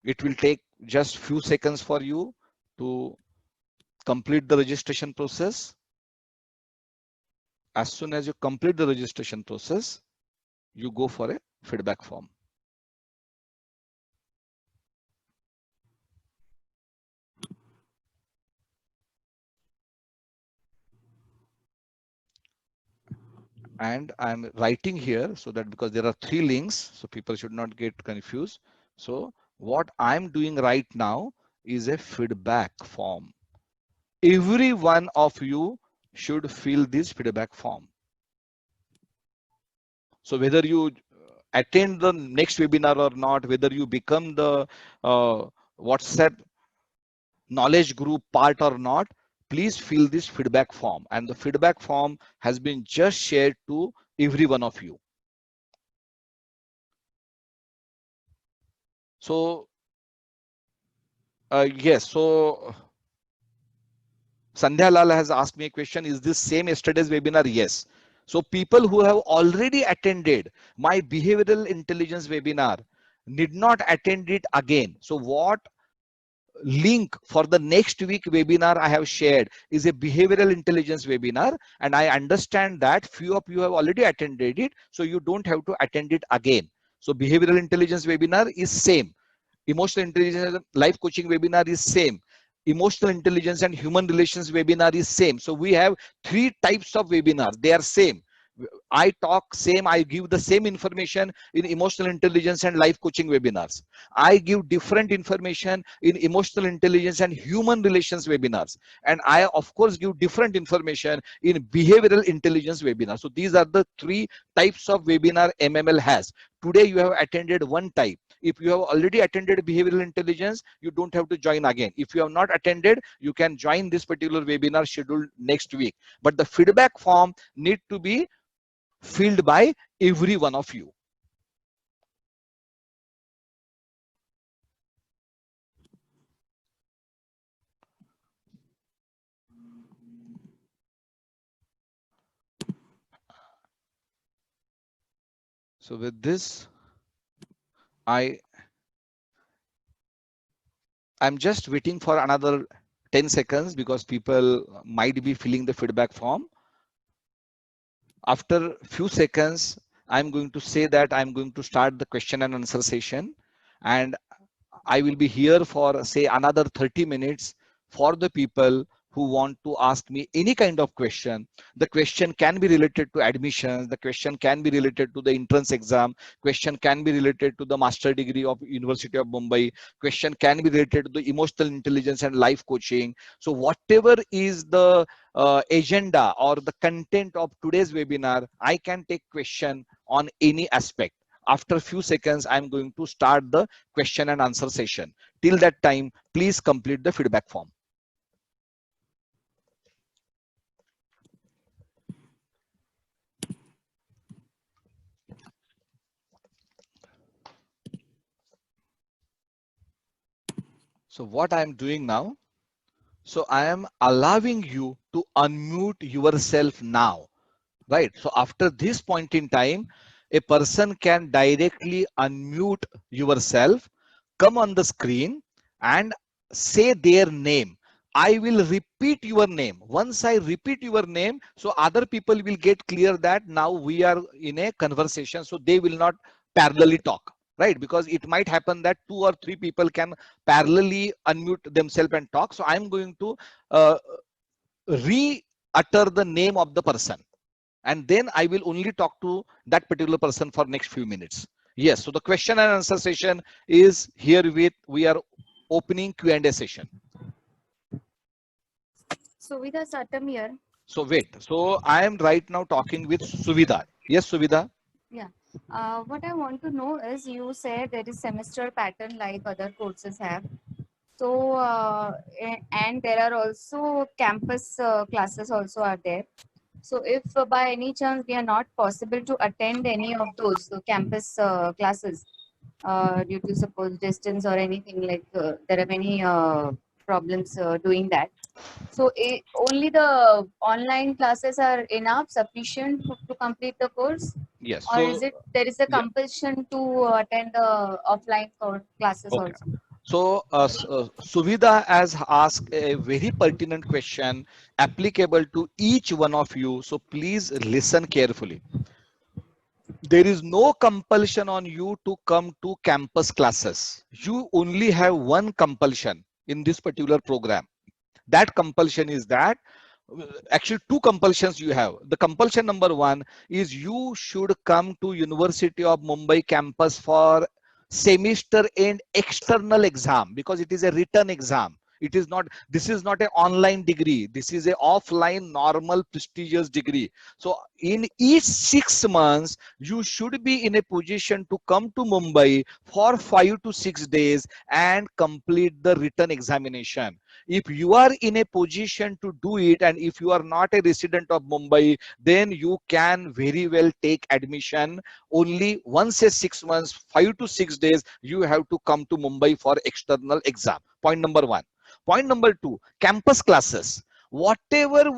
it will take just few seconds for you to complete the registration process. as soon as you complete the registration process, you go for a feedback form. And I'm writing here so that because there are 3 links, so people should not get confused. So what I'm doing right now is a feedback form. Every one of you should fill this feedback form. So whether you attend the next webinar or not, whether you become the WhatsApp knowledge group part or not, please fill this feedback form. And the feedback form has been just shared to every one of you. So yes, so Sandhya Lal has asked me a question, is this same yesterday's webinar? Yes. So people who have already attended my behavioral intelligence webinar need not attend it again. So what link for the next week webinar I have shared is a behavioral intelligence webinar, and I understand that few of you have already attended it, so you don't have to attend it again. So behavioral intelligence webinar is same. Emotional intelligence life coaching webinar is same. Emotional intelligence and human relations webinar is same. So we have 3 types of webinars. They are same. I talk same, I give the same information in emotional intelligence and life coaching webinars. I give different information in emotional intelligence and human relations webinars. And I of course give different information in behavioral intelligence webinars. So these are the 3 types of webinar MML has. Today you have attended one type. If you have already attended behavioral intelligence, you don't have to join again. If you have not attended, you can join this particular webinar scheduled next week. But the feedback form need to be filled by every one of you. So with this, I'm just waiting for another 10 seconds because people might be filling the feedback form. After few seconds, I'm going to say that I'm going to start the question and answer session, and I will be here for say another 30 minutes for the people who want to ask me any kind of question. The question can be related to admissions, the question can be related to the entrance exam, question can be related to the master degree of University of Mumbai, question can be related to the emotional intelligence and life coaching. So whatever is the agenda or the content of today's webinar, I can take question on any aspect. After a few seconds, I'm going to start the question and answer session. Till that time, please complete the feedback form. So what I'm doing now, so I am allowing you to unmute yourself now, right? So after this point in time, a person can directly unmute yourself, come on the screen and say their name. I will repeat your name. Once I repeat your name, so other people will get clear that now we are in a conversation, so they will not parallelly talk, right? Because it might happen that 2 or 3 people can parallelly unmute themselves and talk. So I'm going to re-utter the name of the person, and then I will only talk to that particular person for next few minutes. Yes, so the question and answer session is here with, we are opening Q&A session. Suvidha Satam here. So wait, so I am right now talking with Suvidha. Yes, Suvidha. Yeah. What I want to know is, you said there is semester pattern like other courses have. So, and there are also campus classes also are there. So if by any chance we are not possible to attend any of those campus classes due to suppose distance or anything, like there are many problems doing that. So only the online classes are enough, sufficient to complete the course? Yes, Or so is it there is a yeah, compulsion to attend the offline classes okay. also? So, Suvidha has asked a very pertinent question applicable to each one of you. So, please listen carefully. There is no compulsion on you to come to campus classes. You only have one compulsion in this particular program. That compulsion is that actually two compulsions you have. The compulsion number one is you should come to University of Mumbai campus for semester end external exam, because it is a written exam. It is not, this is not an online degree, this is a offline normal prestigious degree. So in each 6 months you should be in a position to come to Mumbai for 5 to 6 days and complete the written examination. If you are in a position to do it, and if you are not a resident of Mumbai, then you can very well take admission. Only once a 6 months, 5 to 6 days, you have to come to Mumbai for external exam. Point number one. Point number two, campus classes. Whatever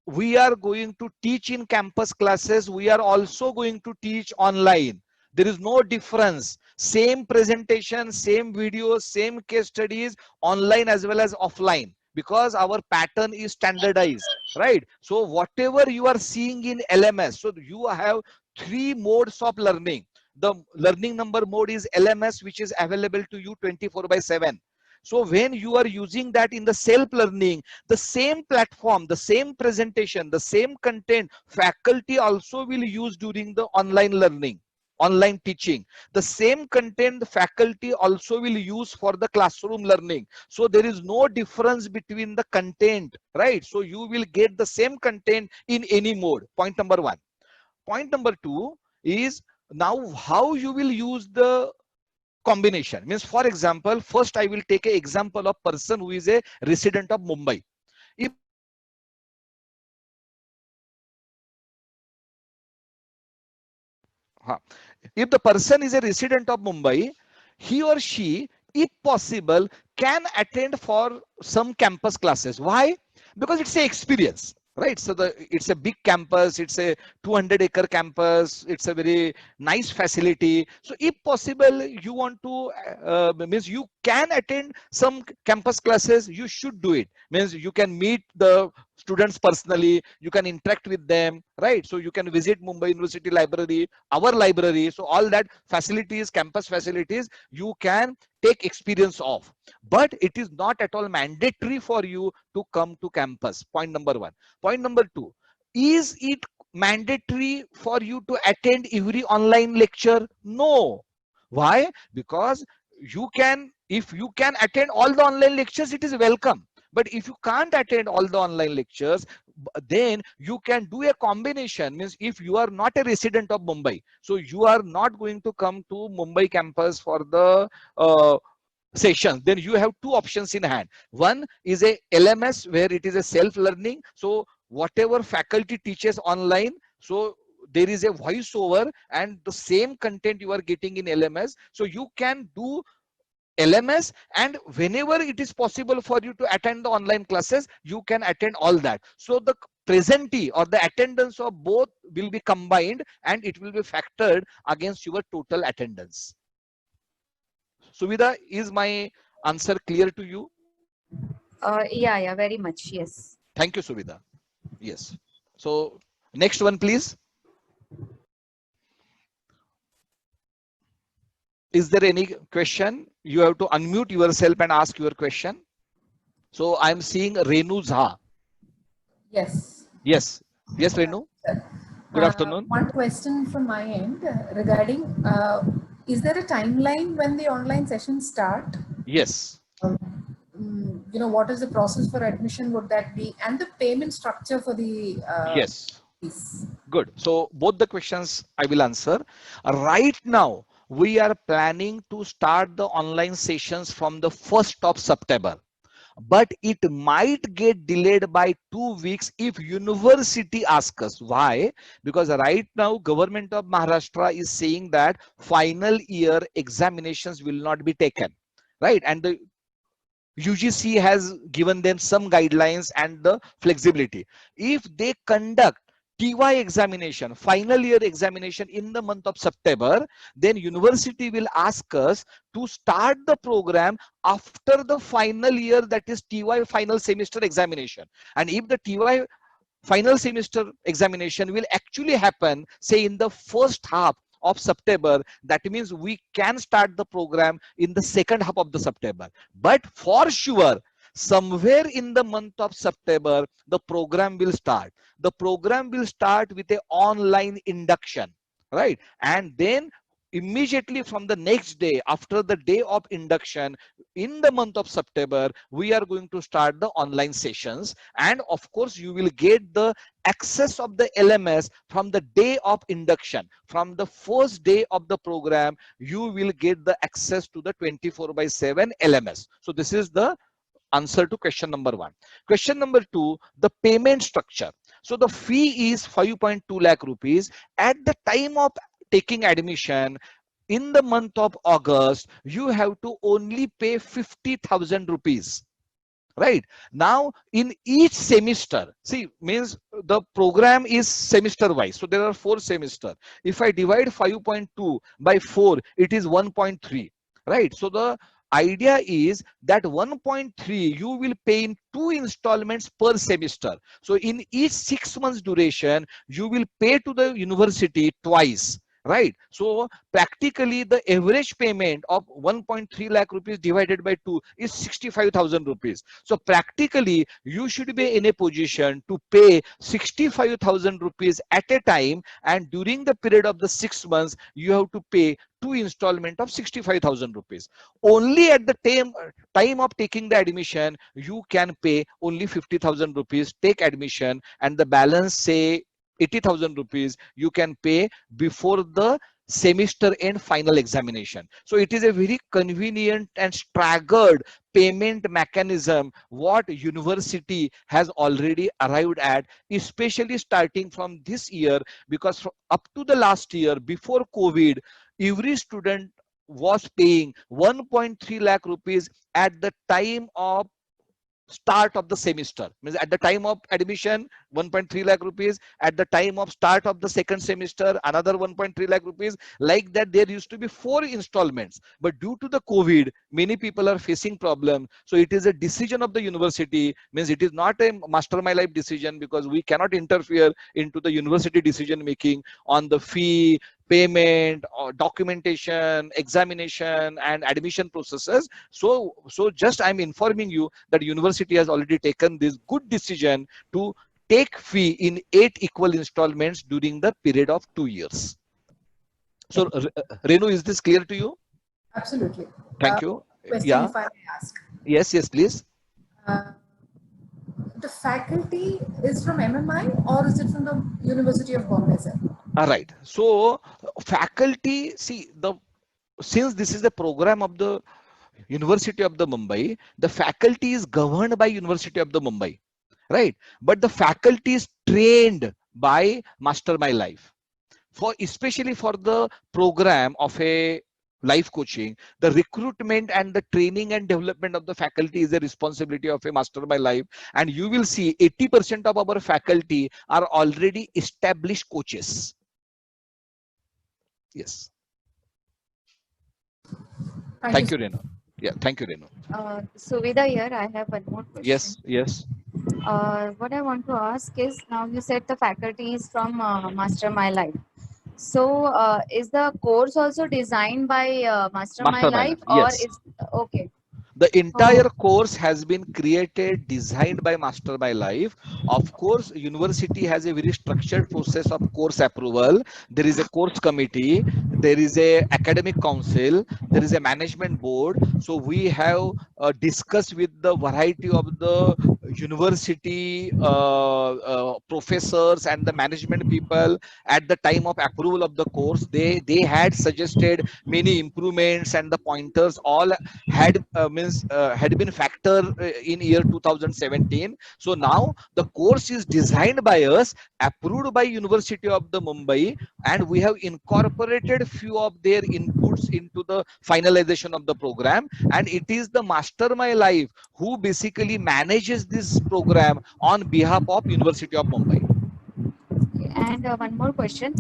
we are going to teach in campus classes, we are also going to teach online. There is no difference. Same presentation, same videos, same case studies, online as well as offline, because our pattern is standardized, right? So whatever you are seeing in LMS, so you have 3 modes of learning. The learning number mode is LMS, which is available to you 24/7. So when you are using that in the self-learning, the same platform, the same presentation, the same content, faculty also will use during the online learning, online teaching. The same content the faculty also will use for the classroom learning. So there is no difference between the content, right? So you will get the same content in any mode. Point number one. Point number two is now how you will use the combination. Means, for example, first I will take an example of person who is a resident of Mumbai. If the person is a resident of Mumbai, he or she, if possible, can attend for some campus classes. Why? Because it's an experience, right? So it's a big campus, it's a 200-acre campus, it's a very nice facility. So if possible, you want to means you can attend some campus classes, you should do it. Means you can meet the students personally, you can interact with them, right? So you can visit Mumbai University Library, our library. So all that facilities, campus facilities, you can take experience of. But it is not at all mandatory for you to come to campus. Point number one. Point number two, is it mandatory for you to attend every online lecture? No. Why? Because you can, if you can attend all the online lectures, it is welcome. But if you can't attend all the online lectures, then you can do a combination. Means if you are not a resident of Mumbai, so you are not going to come to Mumbai campus for the sessions, then you have two options in hand. One is a LMS, where it is a self-learning. So whatever faculty teaches online, so there is a voiceover and the same content you are getting in LMS. So you can do LMS, and whenever it is possible for you to attend the online classes, you can attend all that. So the presentee or the attendance of both will be combined and it will be factored against your total attendance. Suvidha, is my answer clear to you? Yeah, very much. Yes. Thank you, Suvidha. Yes. So next one, please. Is there any question? You have to unmute yourself and ask your question. So I'm seeing Renu Jha. Yes. Yes. Yes, Renu. Good afternoon. One question from my end regarding, is there a timeline when the online sessions start? Yes. You know, what is the process for admission? Would that be, and the payment structure for the yes. fees? Good. So both the questions I will answer. Right now, we are planning to start the online sessions from the 1st of September. But it might get delayed by 2 weeks if university asks us. Why? Because right now government of Maharashtra is saying that final year examinations will not be taken, right? And the UGC has given them some guidelines and the flexibility. If they conduct TY examination, final year examination in the month of September, then university will ask us to start the program after the final year, that is TY final semester examination. And if the TY final semester examination will actually happen, say in the first half of September, that means we can start the program in the second half of the September. But for sure, somewhere in the month of September, the program will start. The program will start with an online induction, right? And then immediately from the next day, after the day of induction, in the month of September, we are going to start the online sessions. And of course, you will get the access of the LMS from the day of induction. From the first day of the program, you will get the access to the 24/7 LMS. So this is the answer to question number 1. Question number 2, the payment structure. So the fee is 5.2 lakh rupees. At the time of taking admission, in the month of August, you have to only pay 50,000 rupees. Right now, in each semester, see, means the program is semester wise. So there are 4 semesters. If I divide 5.2 by 4, it is 1.3. Right. So the idea is that 1.3 you will pay in 2 installments per semester. So in each 6 months duration, you will pay to the university twice. Right. So practically the average payment of 1.3 lakh rupees divided by 2 is 65,000 rupees. So practically you should be in a position to pay 65,000 rupees at a time, and during the period of the 6 months you have to pay 2 installment of 65,000 rupees. Only at the time of taking the admission, you can pay only 50,000 rupees, take admission, and the balance, say 80,000 rupees, you can pay before the semester end final examination. So it is a very convenient and staggered payment mechanism what university has already arrived at, especially starting from this year, because up to the last year before COVID, every student was paying 1.3 lakh rupees at the time of start of the semester. Means at the time of admission 1.3 lakh rupees, at the time of start of the second semester another 1.3 lakh rupees. Like that, there used to be 4 installments, but due to the COVID, many people are facing problem. So it is a decision of the university, means it is not a Master My Life decision, because we cannot interfere into the university decision making on the fee, payment, or documentation, examination, and admission processes. So just I'm informing you that university has already taken this good decision to take fee in 8 equal installments during the period of 2 years. So Renu, is this clear to you? Absolutely. Thank you. Question, Yeah. if I may ask. Yes, please. The faculty is from MMI or is it from the University of Bombay, sir? All right. So faculty, see, since this is the program of the University of the Mumbai, the faculty is governed by University of the Mumbai, right? But the faculty is trained by Master My Life, especially for the program of a life coaching. The recruitment and the training and development of the faculty is the responsibility of a Master My Life. And you will see 80% of our faculty are already established coaches. Yes. Thank you, Renu. Yeah, thank you, Renu. Suvida here, I have one more question. Yes. What I want to ask is, now you said the faculty is from Master My Life. So is the course also designed by Master My Life, or yes. is okay? The entire course has been created, designed by Master My Life. Of course, university has a very structured process of course approval. There is a course committee, there is a academic council, there is a management board. So we have discussed with the variety of the university professors and the management people at the time of approval of the course. They had suggested many improvements, and the pointers all had been factored in year 2017. So now the course is designed by us, approved by University of the Mumbai, and we have incorporated few of their inputs into the finalization of the program. And it is the Master My Life who basically manages this program on behalf of University of Mumbai. And one more question.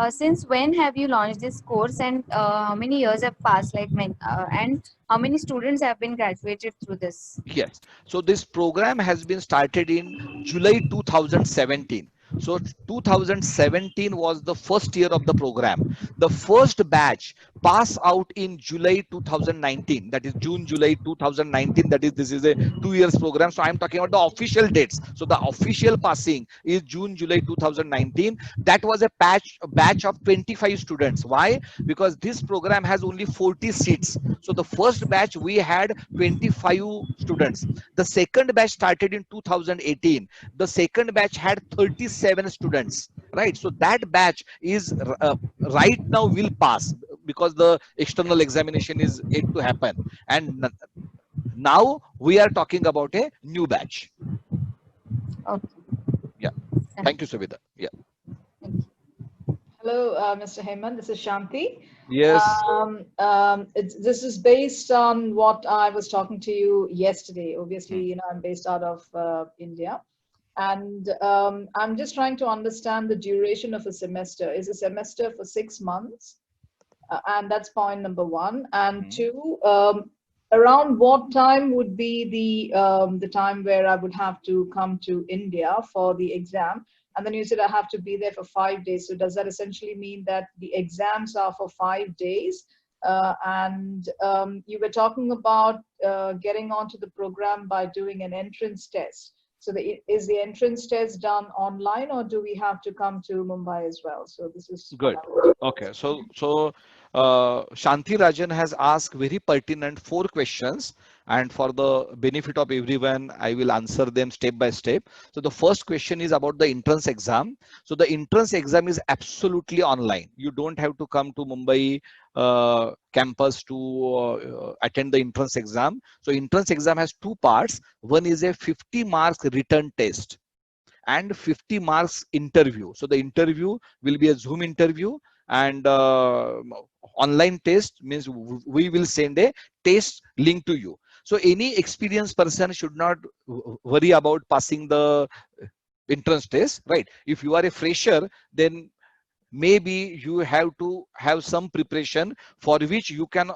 Since when have you launched this course, and how many years have passed, and how many students have been graduated through this? Yes. So this program has been started in July 2017. So 2017 was the first year of the program. The first batch passed out in July 2019. That is June, July 2019. That is, this is a 2 years program. So I'm talking about the official dates. So the official passing is June, July 2019. That was a batch of 25 students. Why? Because this program has only 40 seats. So the first batch we had 25 students. The second batch started in 2018. The second batch had 37 students, right? So that batch is right now will pass because the external examination is yet to happen. And now we are talking about a new batch. Okay. Yeah. Thank you, Savita. Yeah. Hello, Mr. Hemant. This is Shanti. Yes. This is based on what I was talking to you yesterday. Obviously, you know, I'm based out of India. And I'm just trying to understand the duration of a semester. Is a semester for 6 months? And that's point number one. And two, around what time would be the time where I would have to come to India for the exam? And then you said I have to be there for 5 days. So does that essentially mean that the exams are for 5 days? And you were talking about getting onto the program by doing an entrance test. So is the entrance test done online, or do we have to come to Mumbai as well? So this is good. Okay. So Shanti Rajan has asked very pertinent 4 questions, and for the benefit of everyone, I will answer them step by step. So the first question is about the entrance exam. So the entrance exam is absolutely online. You don't have to come to Mumbai campus to attend the entrance exam. So entrance exam has 2 parts. One is a 50 marks written test and 50 marks interview. So the interview will be a Zoom interview, and online test means we will send a test link to you. So any experienced person should not worry about passing the entrance test, right? If you are a fresher, then maybe you have to have some preparation, for which you can,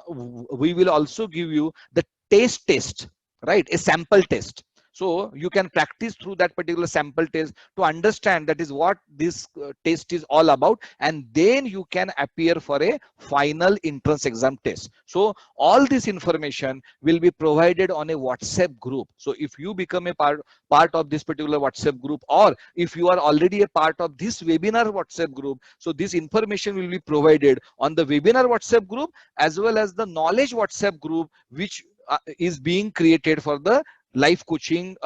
we will also give you the test, right? A sample test. So you can practice through that particular sample test to understand that is what this test is all about, and then you can appear for a final entrance exam test. So all this information will be provided on a WhatsApp group. So if you become a part of this particular WhatsApp group, or if you are already a part of this webinar WhatsApp group, so this information will be provided on the webinar WhatsApp group as well as the knowledge WhatsApp group, which is being created for the life coaching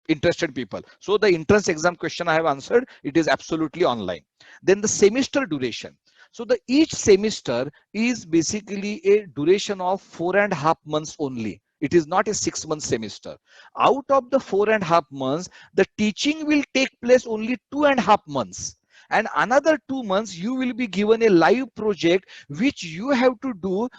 interested people. So the entrance exam question I have answered, it is absolutely online. Then the semester duration. So the each semester is basically a duration of 4.5 months only. It is not a 6-month semester. Out of the 4.5 months, the teaching will take place only 2.5 months. And another 2 months, you will be given a live project which you have to do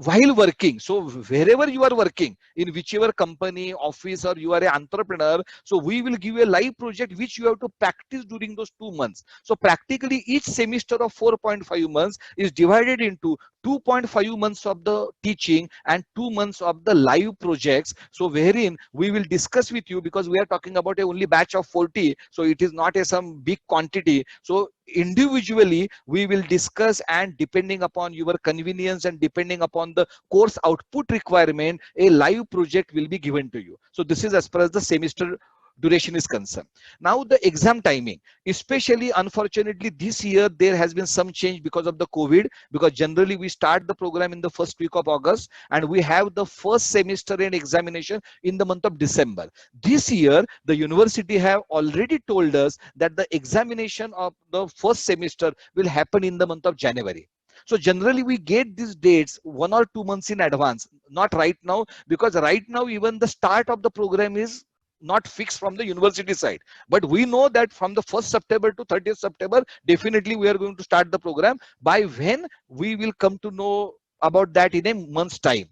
while working. So wherever you are working, in whichever company, office, or you are an entrepreneur, so we will give you a live project which you have to practice during those 2 months. So practically each semester of 4.5 months is divided into 2.5 months of the teaching and 2 months of the live projects. So wherein we will discuss with you, because we are talking about a only batch of 40, so it is not a some big quantity. So individually we will discuss, and depending upon your convenience and depending upon the course output requirement, a live project will be given to you. So this is as far as the semester duration is concerned. Now the exam timing, especially unfortunately this year there has been some change because of the COVID, because generally we start the program in the first week of August and we have the first semester and examination in the month of December. This year the university have already told us that the examination of the first semester will happen in the month of January. So generally we get these dates 1 or 2 months in advance, not right now, because right now even the start of the program is not fixed from the university side. But we know that from the 1st September to 30th September, definitely we are going to start the program. By when, we will come to know about that in a month's time,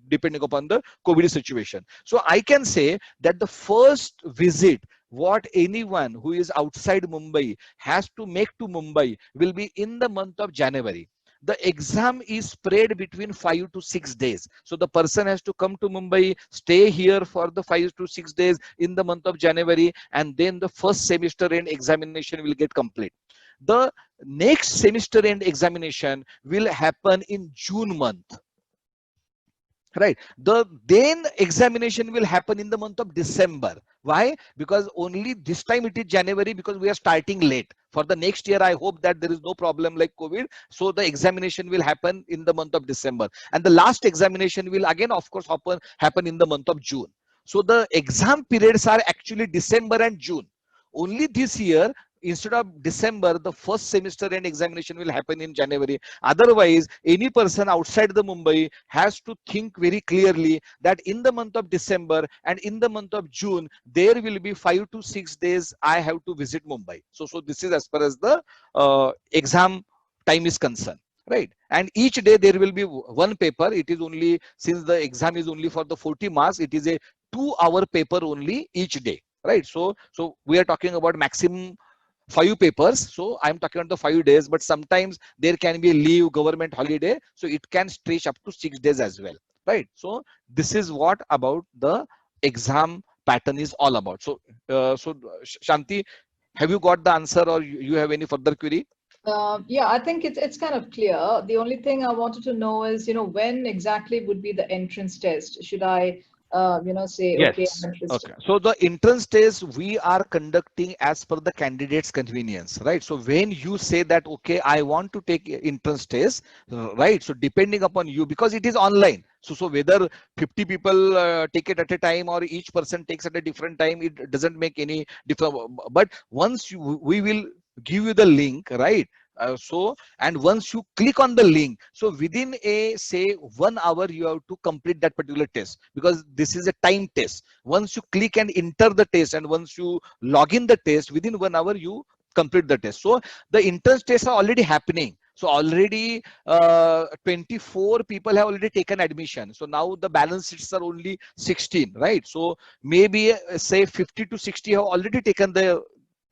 depending upon the COVID situation. So I can say that the first visit what anyone who is outside Mumbai has to make to Mumbai will be in the month of January. The exam is spread between 5 to 6 days. So the person has to come to Mumbai, stay here for the 5 to 6 days in the month of January, and then the first semester end examination will get complete. The next semester end examination will happen in June month. Right, the then examination will happen in the month of December. Why? Because only this time it is January, because we are starting late. For the next year, I hope that there is no problem like COVID, so the examination will happen in the month of December, and the last examination will again of course happen in the month of June. So the exam periods are actually December and June. Only this year, instead of December, the first semester end examination will happen in January. Otherwise, any person outside the Mumbai has to think very clearly that in the month of December and in the month of June, there will be 5 to 6 days I have to visit Mumbai. So this is as far as the exam time is concerned. Right, and each day there will be one paper. It is only, since the exam is only for the 40 marks, it is a 2-hour paper only each day. Right, so we are talking about maximum 5 papers. So I'm talking about the 5 days, but sometimes there can be a leave, government holiday, so it can stretch up to 6 days as well. Right, so this is what about the exam pattern is all about. So Shanti, have you got the answer, or you have any further query? Yeah, I think it's kind of clear. The only thing I wanted to know is, when exactly would be the entrance test? Should I say, yes. okay, I'm interested. Okay, so the entrance test we are conducting as per the candidate's convenience, right? So when you say that, okay, I want to take entrance test, right, so depending upon you, because it is online, so whether 50 people take it at a time or each person takes at a different time, it doesn't make any difference. But once we will give you the link, right? And once you click on the link, so within a say 1 hour you have to complete that particular test, because this is a time test. Once you click and enter the test, and once you log in the test, within 1 hour you complete the test. So the entrance tests are already happening. So already 24 people have already taken admission. So now the balance seats are only 16, right? So maybe say 50 to 60 have already taken the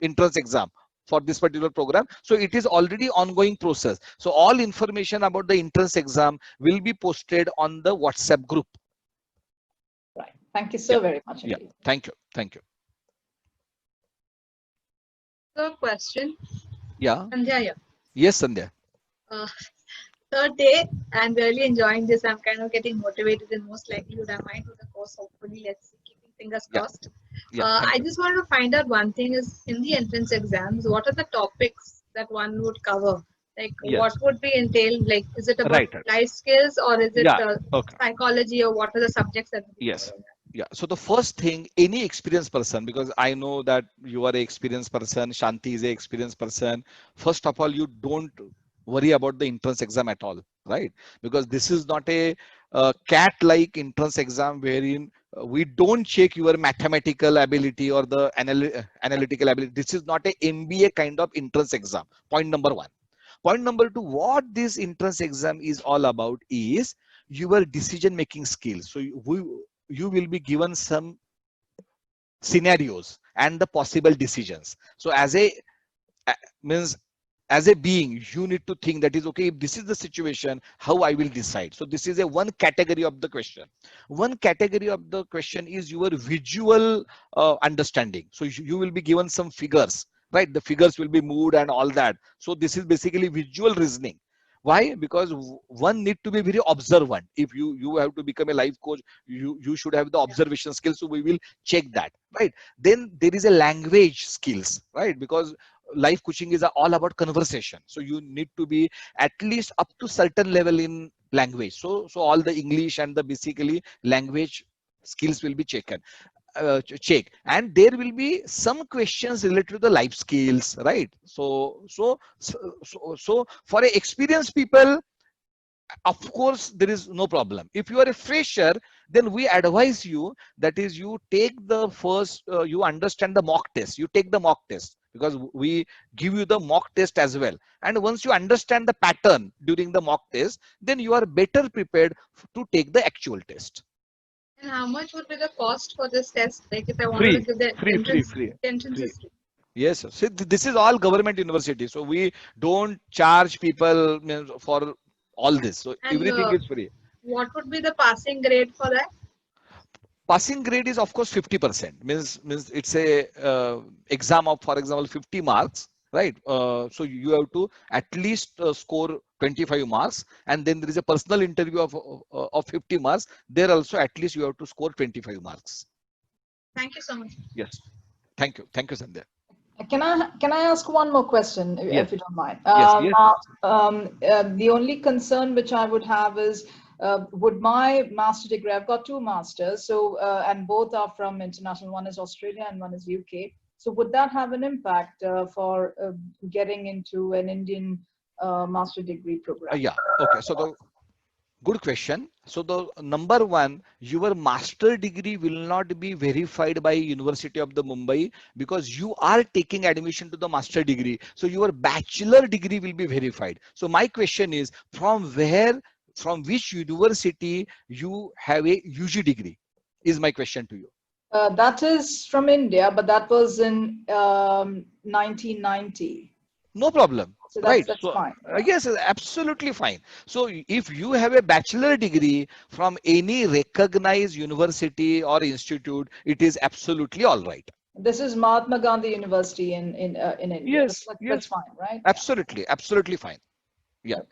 entrance exam for this particular program. So it is already ongoing process. So all information about the entrance exam will be posted on the WhatsApp group. Right. Thank you so very much. Yeah. Thank you. Thank you. So question. Yeah. Sandhya, yeah. Yes, Sandhya. Third day, I'm really enjoying this. I'm kind of getting motivated, and most likely would I might do the course. Hopefully, let's see. Keeping fingers crossed. I just want to find out one thing is, in the entrance exams, what are the topics that one would cover? Like, what would be entailed? Like, is it about life skills, or is it psychology, or what are the subjects that would be covered? Yeah, so the first thing, any experienced person, because I know that you are an experienced person, Shanti is an experienced person. First of all, you don't worry about the entrance exam at all, right? Because this is not a cat-like entrance exam wherein we don't check your mathematical ability or the analytical ability. This is not a MBA kind of entrance exam. Point number 1. Point number 2, what this entrance exam is all about is your decision-making skills. So you will be given some scenarios and the possible decisions. So as a being, you need to think that is, okay, if this is the situation, how I will decide. So this is a one category of the question. One category of the question is your visual understanding. So you will be given some figures, right? The figures will be moved and all that. So this is basically visual reasoning. Why? Because one need to be very observant. If you have to become a life coach, you should have the observation skills. So we will check that, right? Then there is a language skills, right? Because life coaching is all about conversation. So you need to be at least up to certain level in language. So all the English and the basically language skills will be checked. And there will be some questions related to the life skills, right? So for experienced people, of course there is no problem. If you are a fresher, then we advise you, that is, you take the first you understand the mock test, you take the mock test, because we give you the mock test as well. And once you understand the pattern during the mock test, then you are better prepared to take the actual test. And how much would be the cost for this test? Like if I wanted to give the entrance is free. Yes, sir. See, this is all government university, so we don't charge people for all this. So And, everything is free. What would be the passing grade for that? Passing grade is of course 50%. Means it's a exam of, for example, 50 marks, right? So you have to at least score 25 marks, and then there is a personal interview of 50 marks. There also at least you have to score 25 marks. Thank you so much. Yes, thank you, Sandhya. Can I ask one more question, if you don't mind? Yes. The only concern which I would have is, would my master degree, I've got 2 masters, so and both are from international, one is Australia and one is UK. So would that have an impact for getting into an Indian master degree program? Yeah, okay. So good question. So the number one, your master degree will not be verified by University of the Mumbai because you are taking admission to the master degree. So your bachelor degree will be verified. So my question is, from which university you have a UG degree is my question to you. That is from India, but that was in 1990. No problem. So that's fine. Yes, absolutely fine. So if you have a bachelor degree from any recognized university or institute, it is absolutely all right. This is Mahatma Gandhi University in India. Yes, that's fine, right? Absolutely fine. Yeah. Okay.